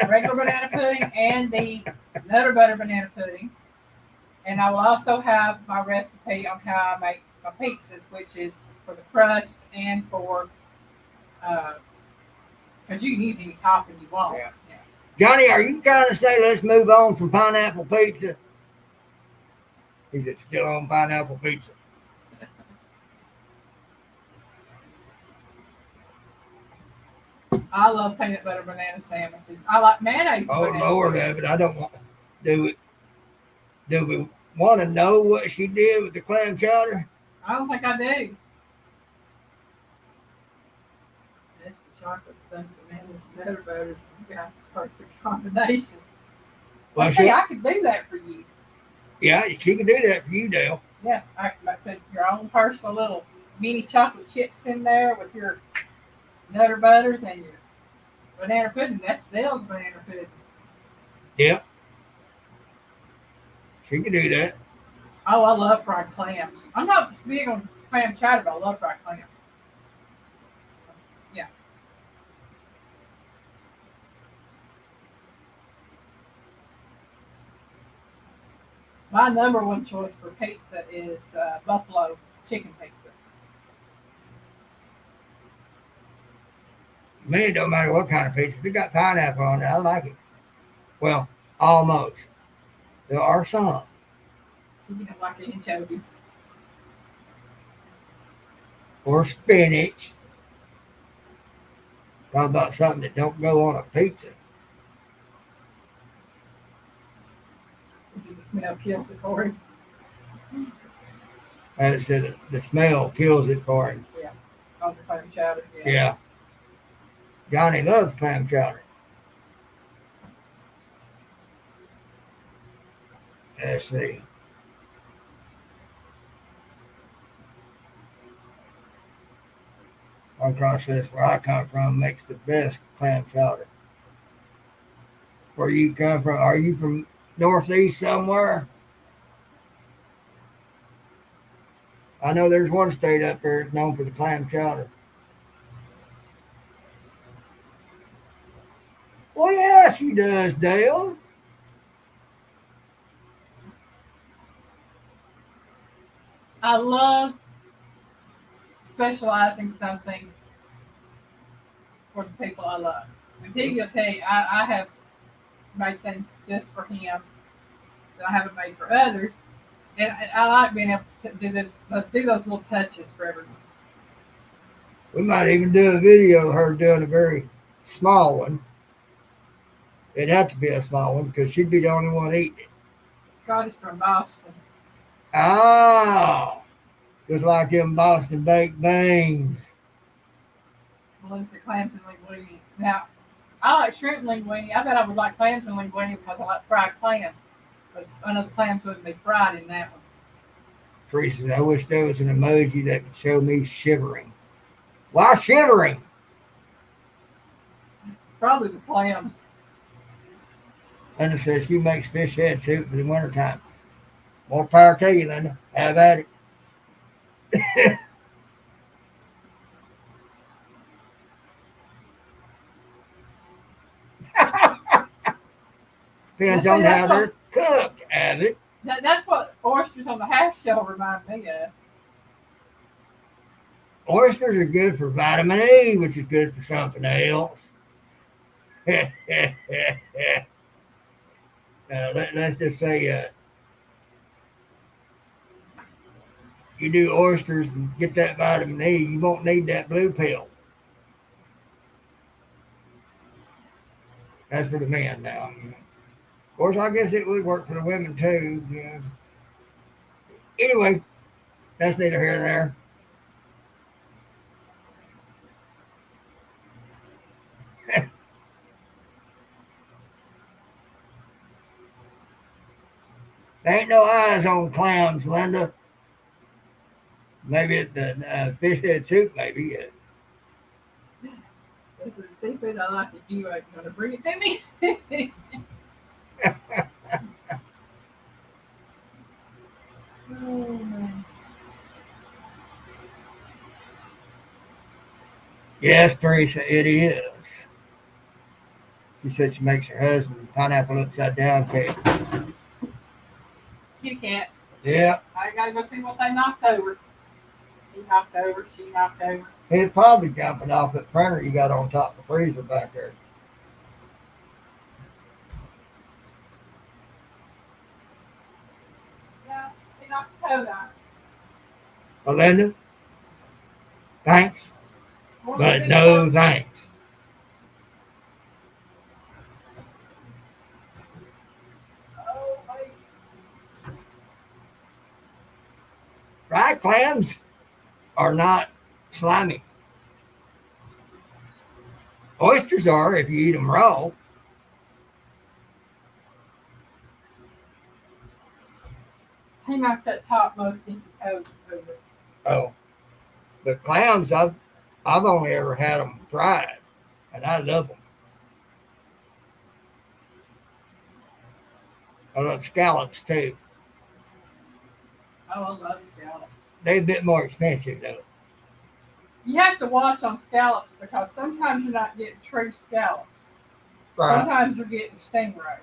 Speaker 2: regular banana pudding and the Nutter Butter banana pudding. And I will also have my recipe on how I make my pizzas, which is for the crust and for because you can use any topping you want.
Speaker 1: Yeah.
Speaker 2: Yeah.
Speaker 1: Johnny, are you trying to say let's move on from pineapple pizza? Is it still on pineapple pizza?
Speaker 2: I love peanut butter banana sandwiches. I like mayonnaise
Speaker 1: Oh
Speaker 2: banana
Speaker 1: Lord,
Speaker 2: sandwiches.
Speaker 1: I don't want. Do we do we want to know what she did with the clam chowder?
Speaker 2: I don't think I do. It's a chocolate thing, bananas and Nutter Butters. You got the perfect combination. Well,
Speaker 1: Well,
Speaker 2: see, I could do that for you.
Speaker 1: yeah, she can do that for you, Dale.
Speaker 2: Yeah, I could put your own personal little mini chocolate chips in there with your Nutter Butters and your banana pudding. That's Dale's banana pudding.
Speaker 1: Yeah, she can do that.
Speaker 2: Oh, I love fried clams. I'm not big on clam chowder, but I love fried clams. Yeah. My number one choice for pizza is buffalo chicken pizza.
Speaker 1: Me, it don't matter what kind of pizza. If it got pineapple on it, I like it. Well, almost. There are some.
Speaker 2: You know, like anchovies.
Speaker 1: Or spinach. Talk about something that don't go on a pizza.
Speaker 2: Is it the smell killed the Corey?
Speaker 1: And it said the smell kills it for him.
Speaker 2: Yeah. On the clam chowder. Yeah.
Speaker 1: Yeah. Johnny loves clam chowder. Let's see. One process where I come from makes the best clam chowder. Where you come from? Are you from Northeast somewhere? I know there's one state up there that's known for the clam chowder. Well, yeah, she does, Dale.
Speaker 2: I love specializing something for the people I love. And Piggy will tell you, I have made things just for him that I haven't made for others. And I like being able to do this, do those little touches for everyone.
Speaker 1: We might even do a video of her doing a very small one. It'd have to be a small one because she'd be the only one eating it.
Speaker 2: Scotty's from Boston.
Speaker 1: Oh, just like them Boston baked beans.
Speaker 2: Melissa clams and linguine. Now, I like shrimp and linguine. I bet I would like clams and linguine because I like fried clams. But I know the clams wouldn't be fried in that one.
Speaker 1: Teresa said, I wish there was an emoji that could show me shivering. Why shivering?
Speaker 2: Probably the clams.
Speaker 1: Linda says she makes fish head soup for the wintertime. More power to you, Linda. Have at it. Depends on how they're cooked, Abbott.
Speaker 2: That's what oysters on the half shell remind me of.
Speaker 1: Oysters are good for vitamin E, which is good for something else. Let's just say you do oysters and get that vitamin E, you won't need that blue pill. That's for the men now. Of course, I guess it would work for the women too. Anyway, that's neither here nor there. There ain't no eyes on clams, Linda. Maybe it's the fish head soup, maybe.
Speaker 2: This is a secret I like if you are going to bring it to me. Oh, man.
Speaker 1: Yes, Teresa, it is. She said she makes her husband pineapple upside down cake.
Speaker 2: Kitty cat.
Speaker 1: Yeah.
Speaker 2: I got to go see what they knocked over. He knocked over. She knocked over.
Speaker 1: It's probably jumping off that printer you got on top of the freezer back there.
Speaker 2: Yeah, he knocked the coat on.
Speaker 1: Melinda, thanks,
Speaker 2: One of the
Speaker 1: but
Speaker 2: big
Speaker 1: no
Speaker 2: ones.
Speaker 1: thanks.
Speaker 2: Oh, wait.
Speaker 1: Fried clams are not slimy. Oysters are if you eat them raw.
Speaker 2: He knocked that topmost empty coat over.
Speaker 1: Oh, but clams, I've only ever had them fried, and I love them. I love scallops too.
Speaker 2: Oh, I love scallops.
Speaker 1: They're a bit more expensive though.
Speaker 2: You have to watch on scallops because sometimes you're not getting true scallops.
Speaker 1: Right.
Speaker 2: Sometimes you're getting stingray.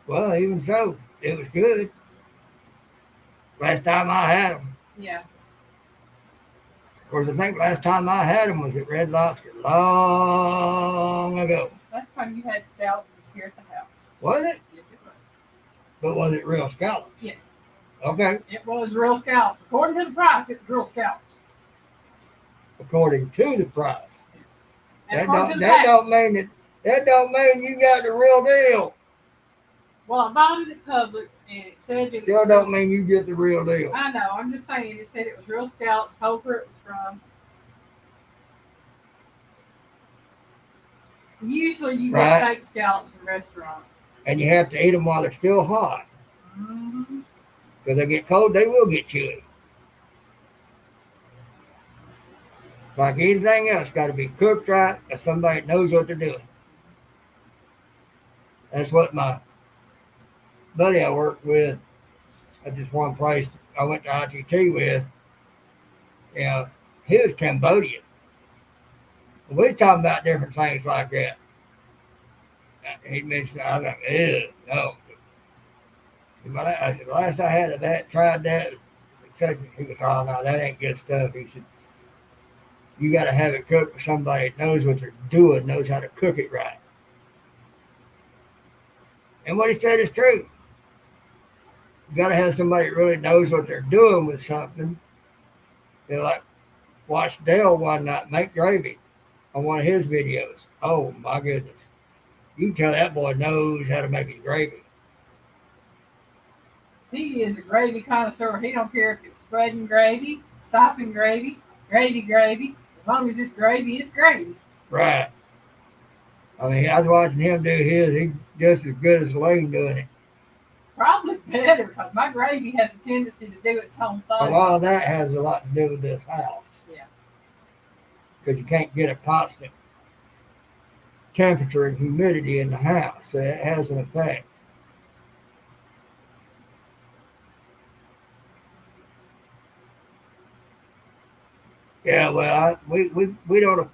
Speaker 1: Well, even so, it was good. Last time I had them.
Speaker 2: Yeah.
Speaker 1: Of course, I think last time I had them was at Red Lobster long ago.
Speaker 2: Last time you had scallops was here at the house.
Speaker 1: Was it?
Speaker 2: Yes, it was.
Speaker 1: But was it real scallops?
Speaker 2: Yes.
Speaker 1: Okay.
Speaker 2: It was real scallops. According to the price, it was real scallops.
Speaker 1: According to the price.
Speaker 2: And
Speaker 1: That don't mean you got the real deal.
Speaker 2: Well, I bought it at Publix, and it said that
Speaker 1: Still don't mean you get the real deal.
Speaker 2: I know. I'm just saying. It said it was real scallops. Told where it was from. Usually, you get fake scallops in restaurants,
Speaker 1: and you have to eat them while they're still hot.
Speaker 2: Mm-hmm.
Speaker 1: Because they get cold, they will get chewy. It's like anything else, got to be cooked right by somebody that knows what they're doing. That's what my buddy I worked with at this one place I went to ITT with, you know, he was Cambodian. We was talking about different things like that. He mentioned, I was like, ew, no. I said, last I had of that, tried that. He goes, oh, no, that ain't good stuff. He said, you got to have it cooked with somebody that knows what they're doing, knows how to cook it right. And what he said is true. You got to have somebody that really knows what they're doing with something. They're like, watch Dale one night make gravy on one of his videos. Oh, my goodness. You can tell that boy knows how to make his gravy.
Speaker 2: He is a gravy connoisseur. He don't care if it's spreading gravy, sopping gravy, gravy. As long as it's gravy, it's gravy.
Speaker 1: Right. I mean, I was watching him do his. He's just as good as Alyne doing it.
Speaker 2: Probably better, because my gravy has a tendency to do its own thing.
Speaker 1: A lot of that has a lot to do with this house.
Speaker 2: Yeah.
Speaker 1: Because you can't get a constant temperature and humidity in the house. So it has an effect. Yeah, well, we don't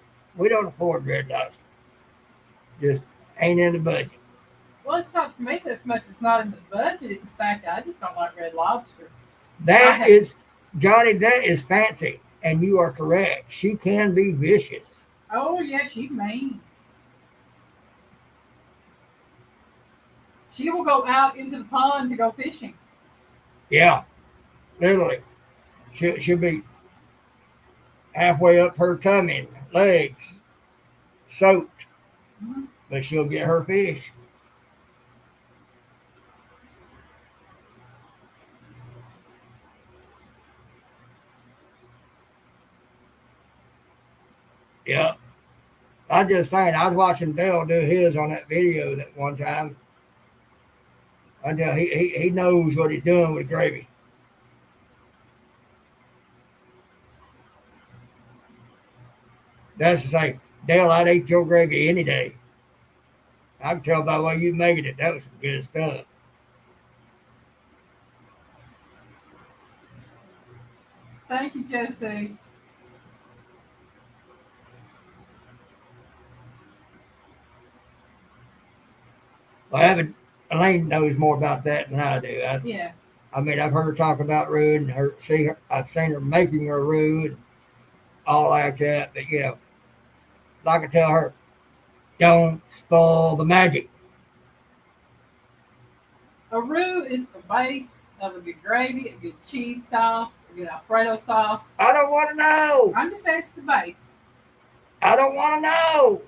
Speaker 1: afford Red Lobster. Just ain't in the budget.
Speaker 2: Well, it's not for me this much. It's not in the budget. It's the fact that I just don't like Red Lobster. I
Speaker 1: That
Speaker 2: have.
Speaker 1: is, Johnny, that is fancy. And you are correct. She can be vicious.
Speaker 2: Oh yeah, she's mean. She will go out into the pond to go fishing.
Speaker 1: Yeah, literally. She'll be halfway up her tummy, legs soaked,
Speaker 2: Mhm.
Speaker 1: but she'll get her fish. Yeah. I just saying, I was watching Dale do his on that video that one time. I tell he knows what he's doing with gravy. That's to say, Dale, I'd eat your gravy any day. I can tell by the way you making it. That was some good stuff.
Speaker 2: Thank you, Jesse.
Speaker 1: Well, I haven't. Alyne knows more about that than I do.
Speaker 2: Yeah.
Speaker 1: I mean, I've heard her talk about roux and I've seen her making her roux and all like that. But like I tell her, don't spoil the magic.
Speaker 2: A roux is the base of a good gravy, a good cheese sauce, a good Alfredo sauce.
Speaker 1: I don't want to know.
Speaker 2: I'm just saying it's the base.
Speaker 1: I don't want to know.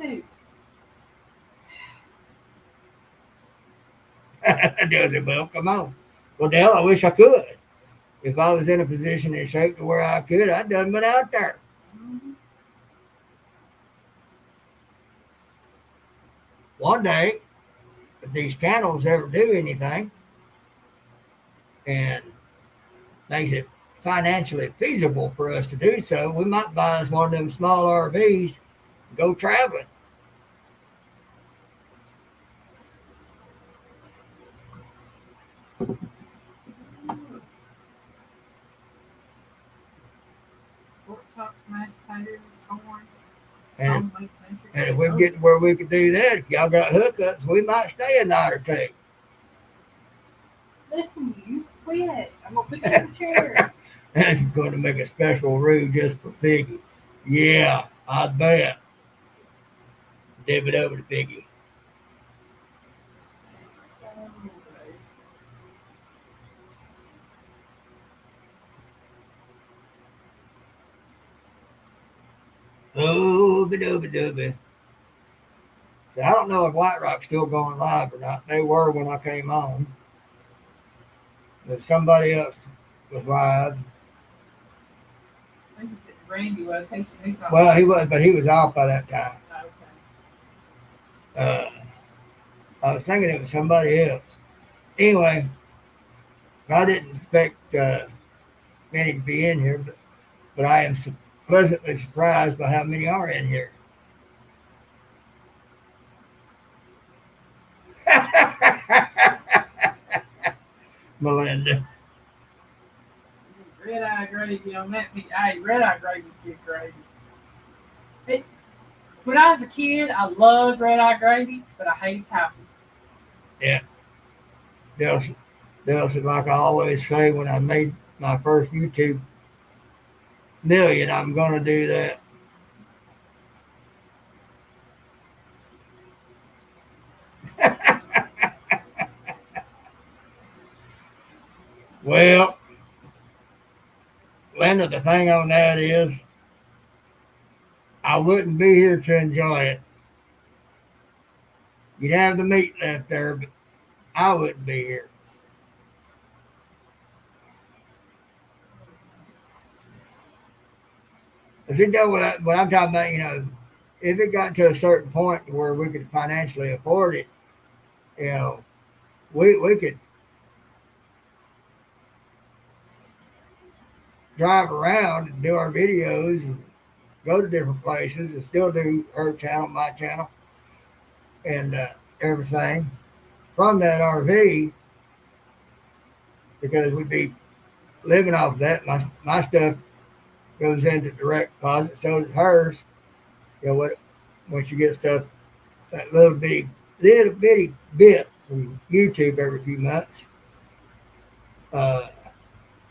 Speaker 2: Dude,
Speaker 1: Does it? Well, come on. Well, Dale, I wish I could. If I was in a position and shape to where I could, I'd done been out there.
Speaker 2: mhm.
Speaker 1: One day, if these channels ever do anything and makes it financially feasible for us to do so, we might buy us one of them small RVs and go traveling.
Speaker 2: Pork chops, mashed potatoes, corn,
Speaker 1: And
Speaker 2: homemade country.
Speaker 1: and if we
Speaker 2: Oh,
Speaker 1: get to where we could do that, if y'all got hookups, we might stay a night or two.
Speaker 2: listen, you quit. I'm gonna put you in the chair.
Speaker 1: That's going to make a special roux just for Piggy. Yeah, I bet. Dip it over to Piggy. Ooby dooby dooby. So I don't know if White Rock's still going live or not. They were when I came on, but somebody else was live.
Speaker 2: I think you said Randy was. He's not.
Speaker 1: Well, he was, but he was off by that time.
Speaker 2: Okay.
Speaker 1: Uh, I was thinking it was somebody else. Anyway, I didn't expect many to be in here, but I am pleasantly surprised by how many are in here. Melinda.
Speaker 2: Red eye gravy on that meat. Hey, red eye gravy's good gravy. It, when I was a kid, I loved red eye gravy, but I hated coffee.
Speaker 1: Yeah. Delson, Delson, like I always say when I made my first YouTube million, I'm going to do that. Well, Linda, the thing on that is, I wouldn't be here to enjoy it. You'd have the meat left there, but I wouldn't be here. But you know what I'm talking about? If it got to a certain point where we could financially afford it, you know, we could drive around and do our videos and go to different places and still do her channel, my channel, and everything from that RV because we'd be living off that. My stuff goes into direct deposit, so does hers. What when she gets stuff that little bitty bit from YouTube every few months. Uh,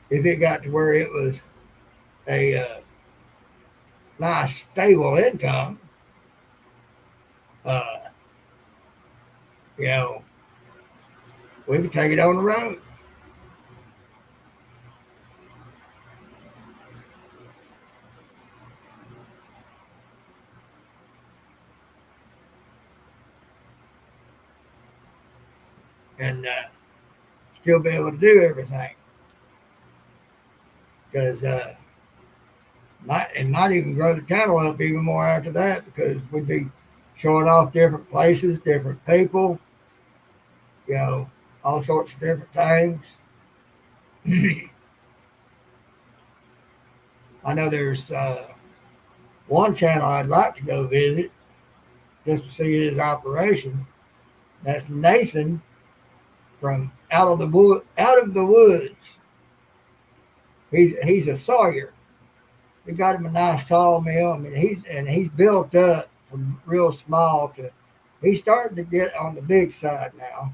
Speaker 1: if it got to where it was a nice stable income, uh, you know, we could take it on the road. And still be able to do everything. Because might even grow the channel up even more after that because we'd be showing off different places, different people, you know, all sorts of different things. I know there's one channel I'd like to go visit just to see his operation. That's Nathan from Out of the Woods. He's a sawyer. He got him a nice sawmill. I mean, he's built up from real small to he's starting to get on the big side now.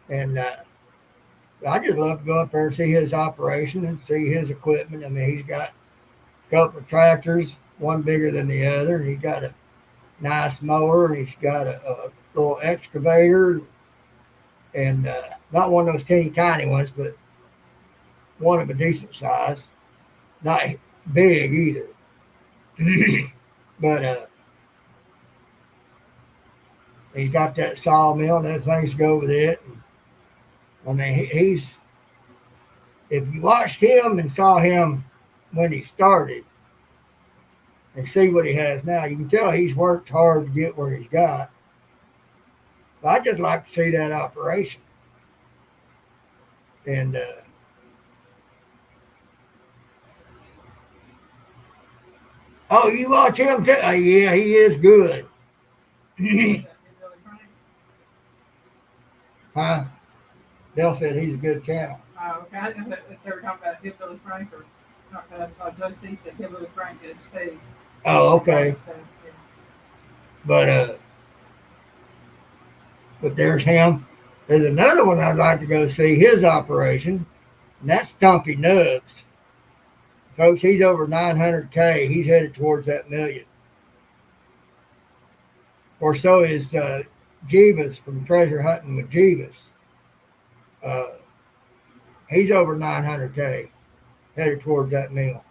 Speaker 1: And I just love to go up there and see his operation and see his equipment. I mean, he's got a couple of tractors, one bigger than the other, and he's got a nice mower, and he's got a little excavator, and not one of those teeny tiny ones, but one of a decent size. Not big either. But he's got that sawmill and other things to go with it. I mean, he's if you watched him and saw him when he started and see what he has now, you can tell he's worked hard to get where he's got. But I just like to see that operation. And oh, you watch him too? Yeah, he is good. Huh? Dell said he's a good channel.
Speaker 2: Oh, okay. I didn't know if they were talking about Hillbilly Frank or not. Joe C said Hillbilly Frank is Steve.
Speaker 1: Oh, okay.
Speaker 2: So, yeah.
Speaker 1: But there's him. There's another one I'd like to go see his operation, and that's Stumpy Nubs. Folks, he's over 900K. He's headed towards that million. Or so is Jeebus from Treasure Hunting with Jeebus. He's over 900K, headed towards that mill.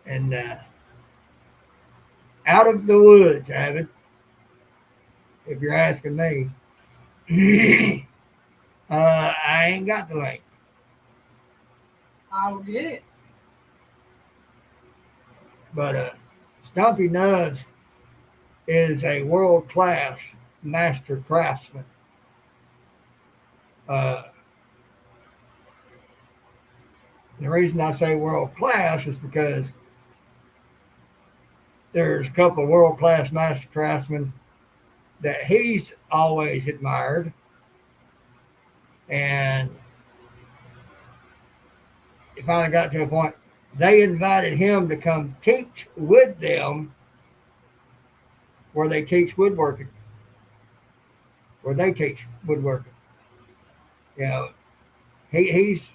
Speaker 1: And Out of the Woods, Avid, if you're asking me. I ain't got the link.
Speaker 2: I'll get it.
Speaker 1: But Stumpy Nubs is a world-class master craftsman. The reason I say world-class is because there's a couple of world-class master craftsmen that he's always admired. And it finally got to a point, they invited him to come teach with them where they teach woodworking. Where they teach woodworking. You know, he's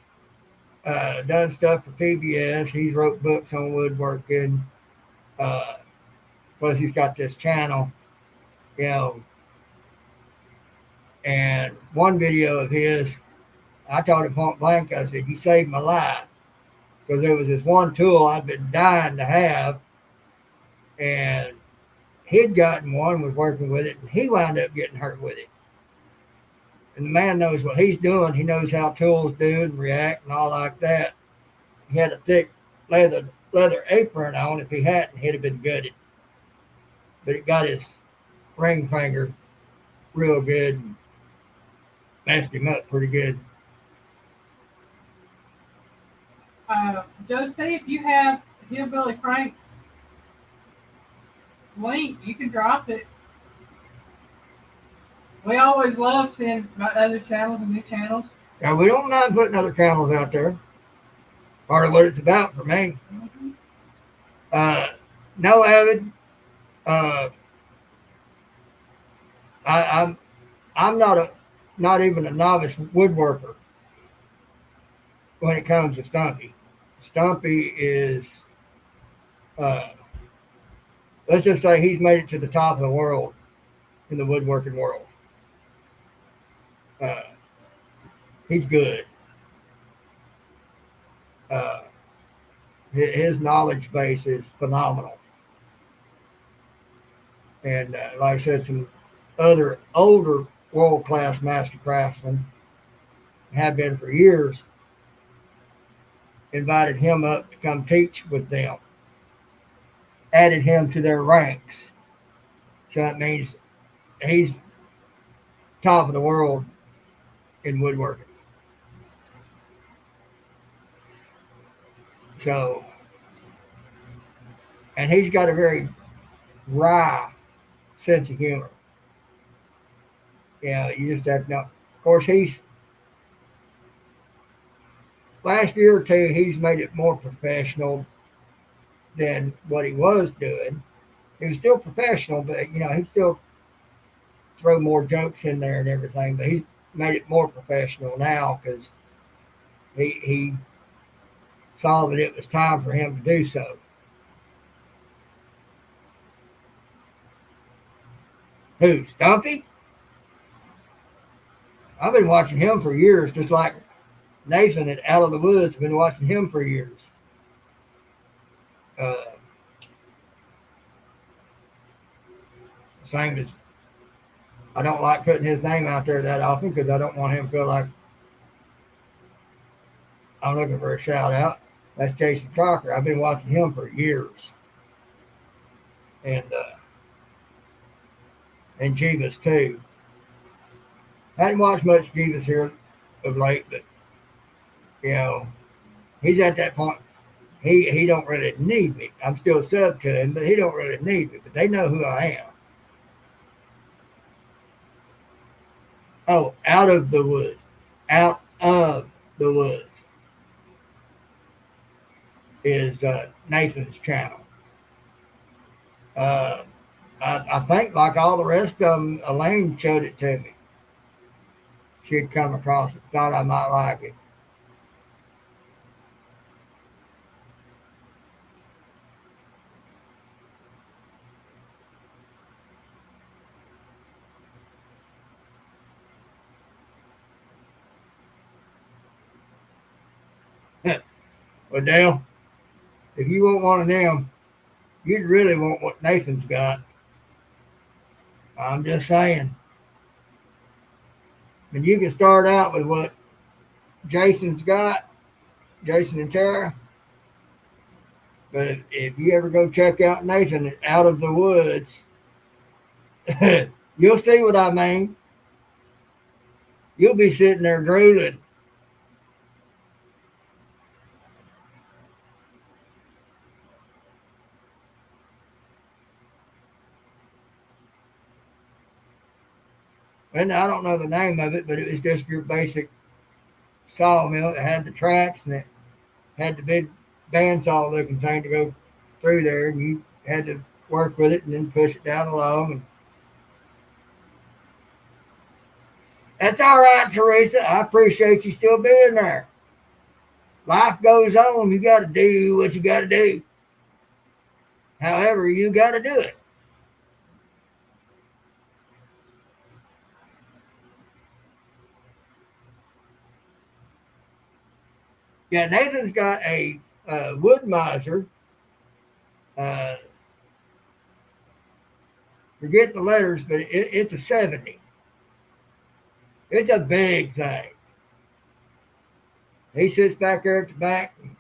Speaker 1: done stuff for PBS. He's wrote books on woodworking. Plus, he's got this channel, you know. And one video of his, I told him point blank, I said, "You saved my life." Because there was this one tool I'd been dying to have, and he'd gotten one, was working with it, and he wound up getting hurt with it. And the man knows what he's doing. He knows how tools do and react and all like that. He had a thick leather apron on. If he hadn't, he'd have been gutted. But it got his ring finger real good and messed him up pretty good.
Speaker 2: Joe C, if you have Hillbilly Frank's link, you can drop it. We always love seeing other channels and new channels.
Speaker 1: Now, we don't mind putting other channels out there. Part of what it's about for me.
Speaker 2: Mm-hmm.
Speaker 1: No, Avid, Uh, I'm not even a novice woodworker when it comes to Stumpy. Stumpy is, uh, let's just say he's made it to the top of the world in the woodworking world. Uh, he's good. Uh, his knowledge base is phenomenal. And like I said, some other older world class master craftsmen have been for years, invited him up to come teach with them, added him to their ranks. So that means he's top of the world in woodworking. So, and he's got a very wry sense of humor. Yeah, you just have to know. Of course, he's last year or two, he's made it more professional than what he was doing. He was still professional, but he still throw more jokes in there and everything. But he made it more professional now because he saw that it was time for him to do so. Who, Stumpy? I've been watching him for years, just like Nathan at Out of the Woods. I've been watching him for years. Uh, Same as I don't like putting his name out there that often because I don't want him to feel like I'm looking for a shout out. That's Jason Crocker. I've been watching him for years, and Jeebus too. I hadn't watched much Jeebus here of late, but you know he's at that point. He don't really need me. I'm still sub to him, but he don't really need me. But they know who I am. Oh, Out of the Woods. Out of the Woods is Nathan's channel. Uh, I think, like all the rest of them, Alyne showed it to me. She'd come across it, thought I might like it. Well, Dale, if you want one of them, you'd really want what Nathan's got. I'm just saying. And you can start out with what Jason's got, Jason and Tara. But if you ever go check out Nathan Out of the Woods, you'll see what I mean. You'll be sitting there drooling. And I don't know the name of it, but it was just your basic sawmill. It had the tracks and it had the big bandsaw looking thing to go through there, and you had to work with it and then push it down along. And that's all right, Teresa. I appreciate you still being there. Life goes on. You got to do what you got to do. However, you got to do it. Yeah, Nathan's got a wood miser. Uh, Forget the letters, but it's a 70. It's a big thing. He sits back there at the back. And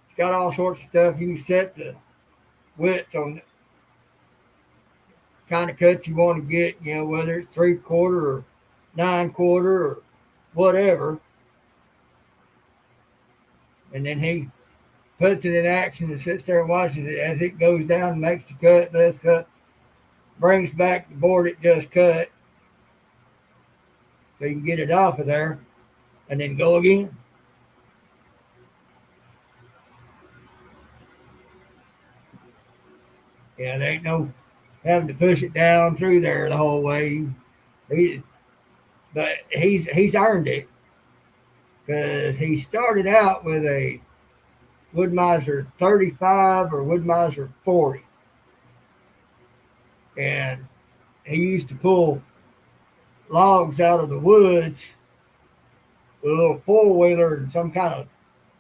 Speaker 1: it's got all sorts of stuff. You can set the width on the kind of cut you want to get, whether it's 3/4 or 9/4 or whatever. And then he puts it in action and sits there and watches it as it goes down, makes the cut, lifts up, brings back the board it just cut so you can get it off of there and then go again. Yeah, there ain't no having to push it down through there the whole way. He, but he's earned it because he started out with a Woodmiser 35 or Woodmiser 40, and he used to pull logs out of the woods with a little four wheeler and some kind of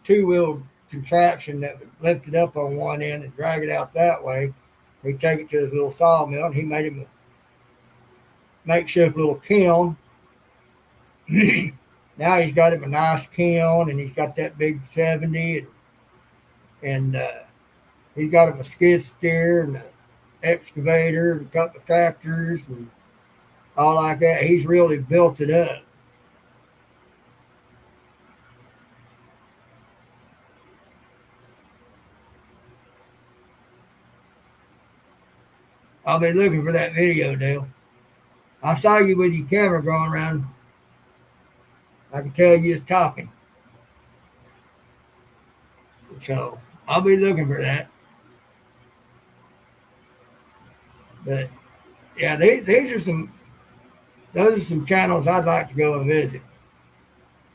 Speaker 1: two-wheel contraption that would lift it up on one end and drag it out that way. He'd take it to his little sawmill, and he made him a makeshift little kiln. Now he's got him a nice kiln, and he's got that big 70, and he's got him a skid steer and an excavator and a couple of tractors and all like that. He's really built it up. I'll be looking for that video, Dale. I saw you with your camera going around. I can tell you was talking. So I'll be looking for that. But yeah, these are some those are some channels I'd like to go and visit.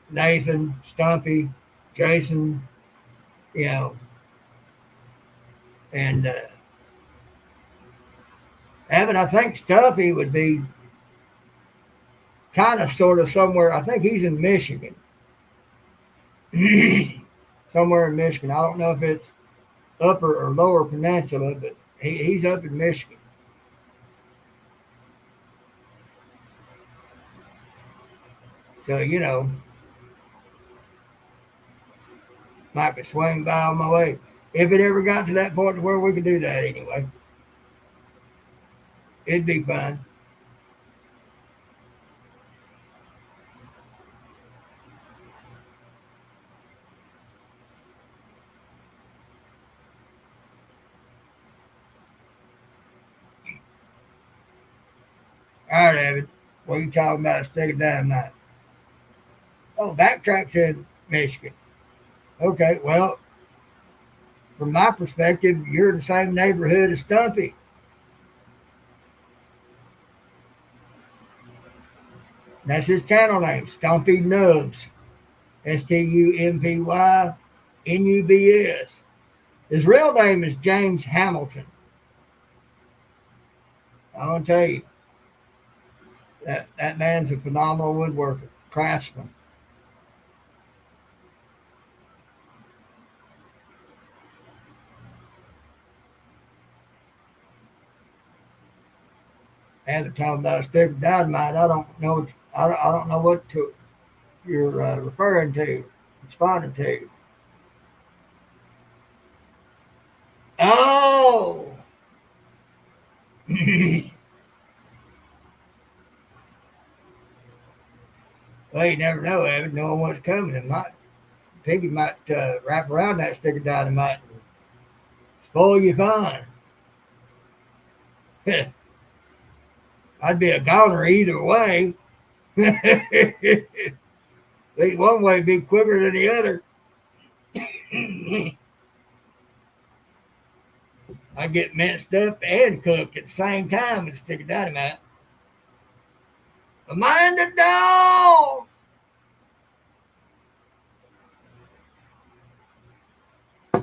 Speaker 1: Nathan, Stumpy, Jason, you know, and Evan, I think Stumpy would be kind of sort of somewhere. I think he's in Michigan. Somewhere in Michigan. I don't know if it's upper or lower peninsula, but he's up in Michigan. So, you know, might could swing by on my way. If it ever got to that point where we could do that anyway. It'd be fun. All right, Evan. What are you talking about? A stick of dynamite. Oh, backtrack to Michigan. Okay, well, from my perspective, you're in the same neighborhood as Stumpy. That's his channel name, Stumpy Nubs. Stumpynubs. His real name is James Hamilton. I want to tell you, that man's a phenomenal woodworker, craftsman. And talking about a stick of dynamite, I don't know. I don't know what you're referring to, responding to. Oh, well, you never know, Evan. No one what's coming. Piggy might wrap around that stick of dynamite and spoil you fine. I'd be a goner either way. At least one way be quicker than the other. I get minced up and cooked at the same time with a stick of dynamite. Mind the dog!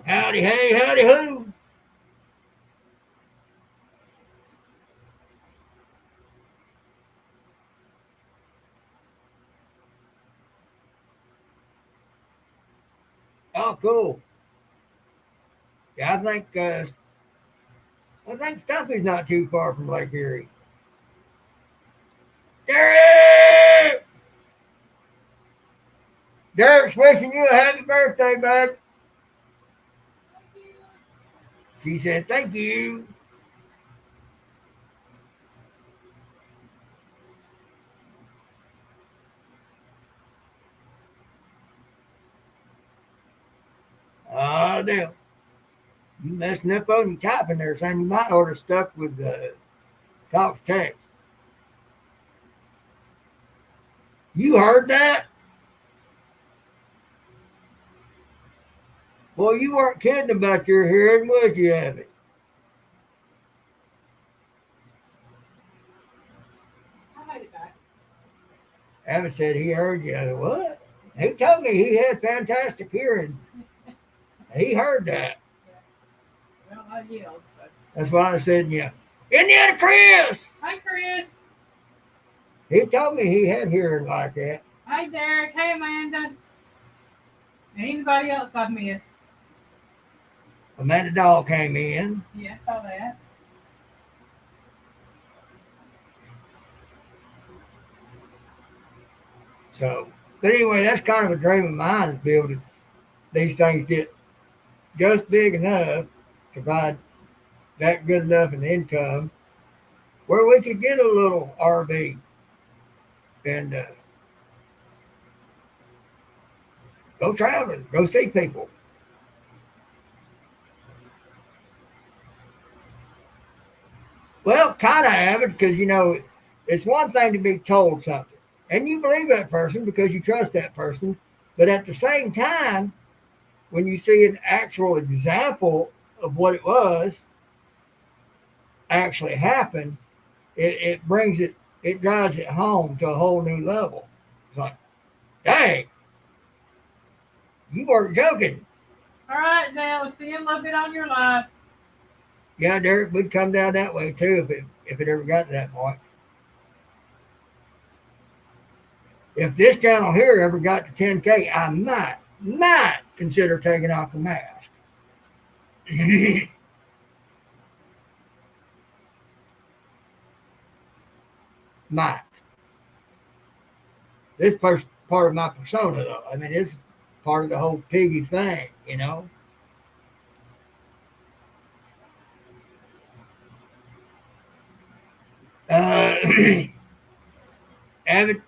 Speaker 1: Howdy hey, howdy who. Oh, cool. Yeah, I think Stumpy's not too far from Lake Erie. Derek! Derek's wishing you a happy birthday, bud. She said, thank you. Oh, damn. You messing up on your typing there, saying you might order stuff with talk text. You heard that? Well, you weren't kidding about your hearing, was you, Abby? Abbott said he heard you. I said, what? He told me he had fantastic hearing. He heard that.
Speaker 2: Well, I yelled, so.
Speaker 1: That's why I said, yeah. Indiana Chris!
Speaker 2: Hi, Chris.
Speaker 1: He told me he had hearing like that.
Speaker 2: Hi, Derek. Hey, Amanda. Anybody else I've missed?
Speaker 1: Amanda Doll came in.
Speaker 2: Yeah, I saw that.
Speaker 1: So, but anyway, that's kind of a dream of mine to be able to, these things get just big enough to provide that good enough an income where we could get a little RV and go traveling, go see people. Well, kind of have it because, it's one thing to be told something and you believe that person because you trust that person. But at the same time, when you see an actual example of what it was actually happen, it brings it drives it home to a whole new level. It's like, dang, you weren't joking.
Speaker 2: All right, now let's see a little bit on your life.
Speaker 1: Yeah, Derek, we'd come down that way too if it ever got to that point. If this channel here ever got to 10K, I might consider taking off the mask. Might. This part of my persona, though. I mean, it's part of the whole piggy thing, Uh, Abbott,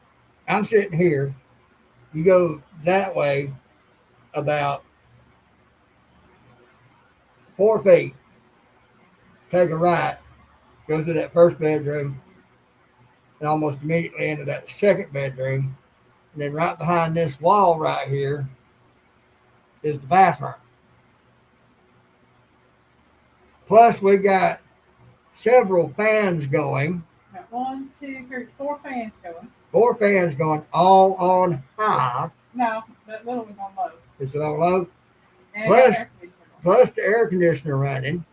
Speaker 1: I'm sitting here. You go that way about 4 feet, take a right, go through that first bedroom, and almost immediately into that second bedroom. And then right behind this wall right here is the bathroom. Plus, we got several fans going.
Speaker 2: Got 1, 2, 3, 4 fans going.
Speaker 1: 4 fans going all on high.
Speaker 2: No, that little was on low.
Speaker 1: It's on low.
Speaker 2: And
Speaker 1: Plus the air conditioner running.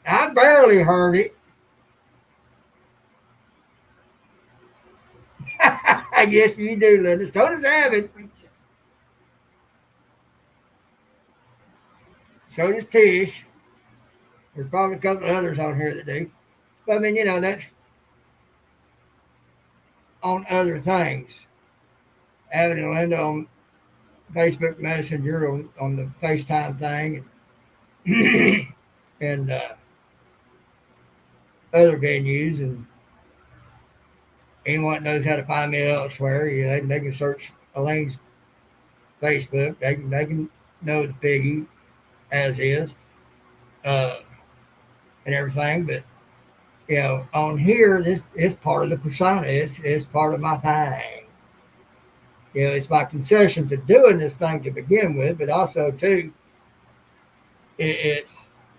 Speaker 1: I barely heard it. Yes, you do, Linda. So does Abbott. So does Tish. There's probably a couple of others on here that do. But I mean, that's on other things. Abbott and Linda on Facebook Messenger on the FaceTime thing and other venues, and anyone that knows how to find me elsewhere, they can search Alyne's Facebook. They can know the Piggy as is and everything. But on here, this is part of the persona. It's part of my thing. It's my concession to doing this thing to begin with, but also too, it's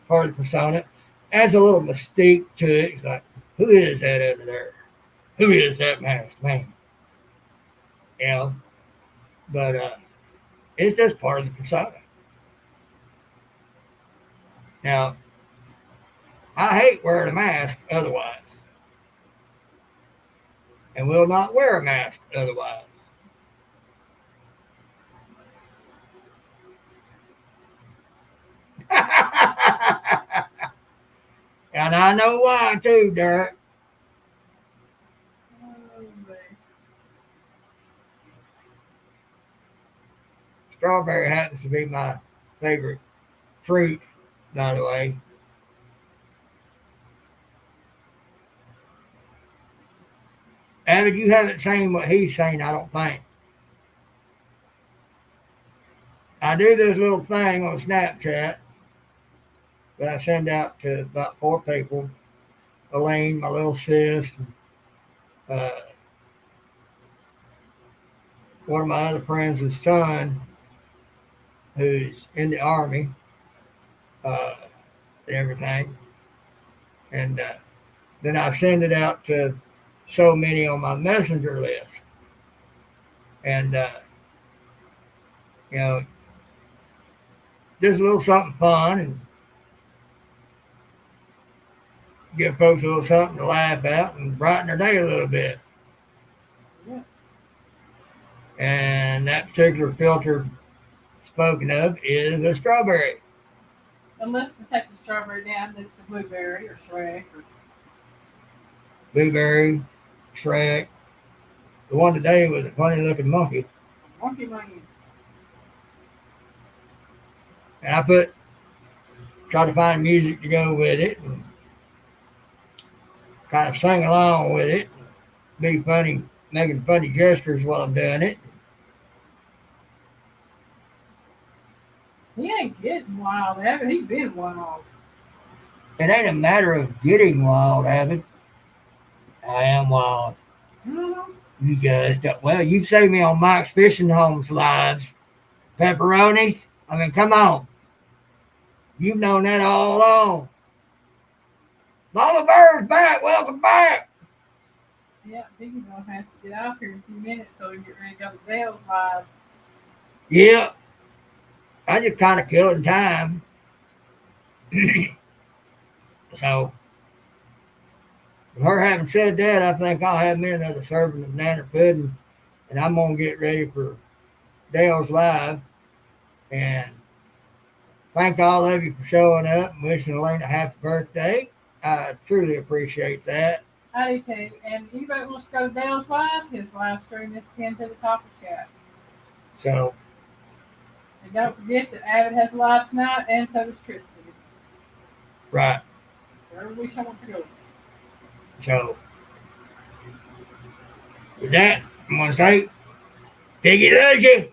Speaker 1: part of the persona. Adds a little mystique to it. It's like, who is that over there? Who is that masked man? But it's just part of the persona. Now, I hate wearing a mask otherwise, and will not wear a mask otherwise. And I know why too, Derek. Strawberry happens to be my favorite fruit, by the way. Abbott, you haven't seen what he's saying, I don't think. I do this little thing on Snapchat that I send out to about 4 people. Alyne, my little sis, and, one of my other friends' son, who's in the Army, and everything. And then I send it out to so many on my messenger list. And, you know, just a little something fun and give folks a little something to laugh at and brighten their day a little bit.
Speaker 2: Yeah.
Speaker 1: And that particular filter spoken of is a strawberry.
Speaker 2: Unless they take the strawberry down, then it's a blueberry or Shrek or
Speaker 1: Blueberry, Shrek. The one today was a funny looking monkey.
Speaker 2: monkey monkey.
Speaker 1: And I tried to find music to go with it and kind of sing along with it. Be funny, making funny gestures while I'm doing it.
Speaker 2: He ain't getting wild, haven't he? Been wild.
Speaker 1: It ain't a matter of getting wild, Abbott. I am wild.
Speaker 2: Mm-hmm.
Speaker 1: You guys don't. Well, you've saved me on Mike's Fishing Homes lives. Pepperonis. I mean, come on. You've known that all along. Mama Bird's back. Welcome back.
Speaker 2: Yeah, Piggy's gonna have to get out here in a few minutes so we can get ready to go to Dale's live.
Speaker 1: Yeah. I just kind of killing time. So, with her having said that, I think I'll have me another serving of nanner pudding, and I'm gonna get ready for Dale's live. And thank all of you for showing up and wishing Alyne a happy birthday. I truly appreciate that.
Speaker 2: I do too. And anybody wants to go to Dale's live, his live stream is pinned to the top of the chat.
Speaker 1: So,
Speaker 2: And don't forget that Abbott has a live tonight, and so does Tristan.
Speaker 1: right.
Speaker 2: Wherever we shall want to go.
Speaker 1: So, with that, I'm gonna say, Piggy loves you.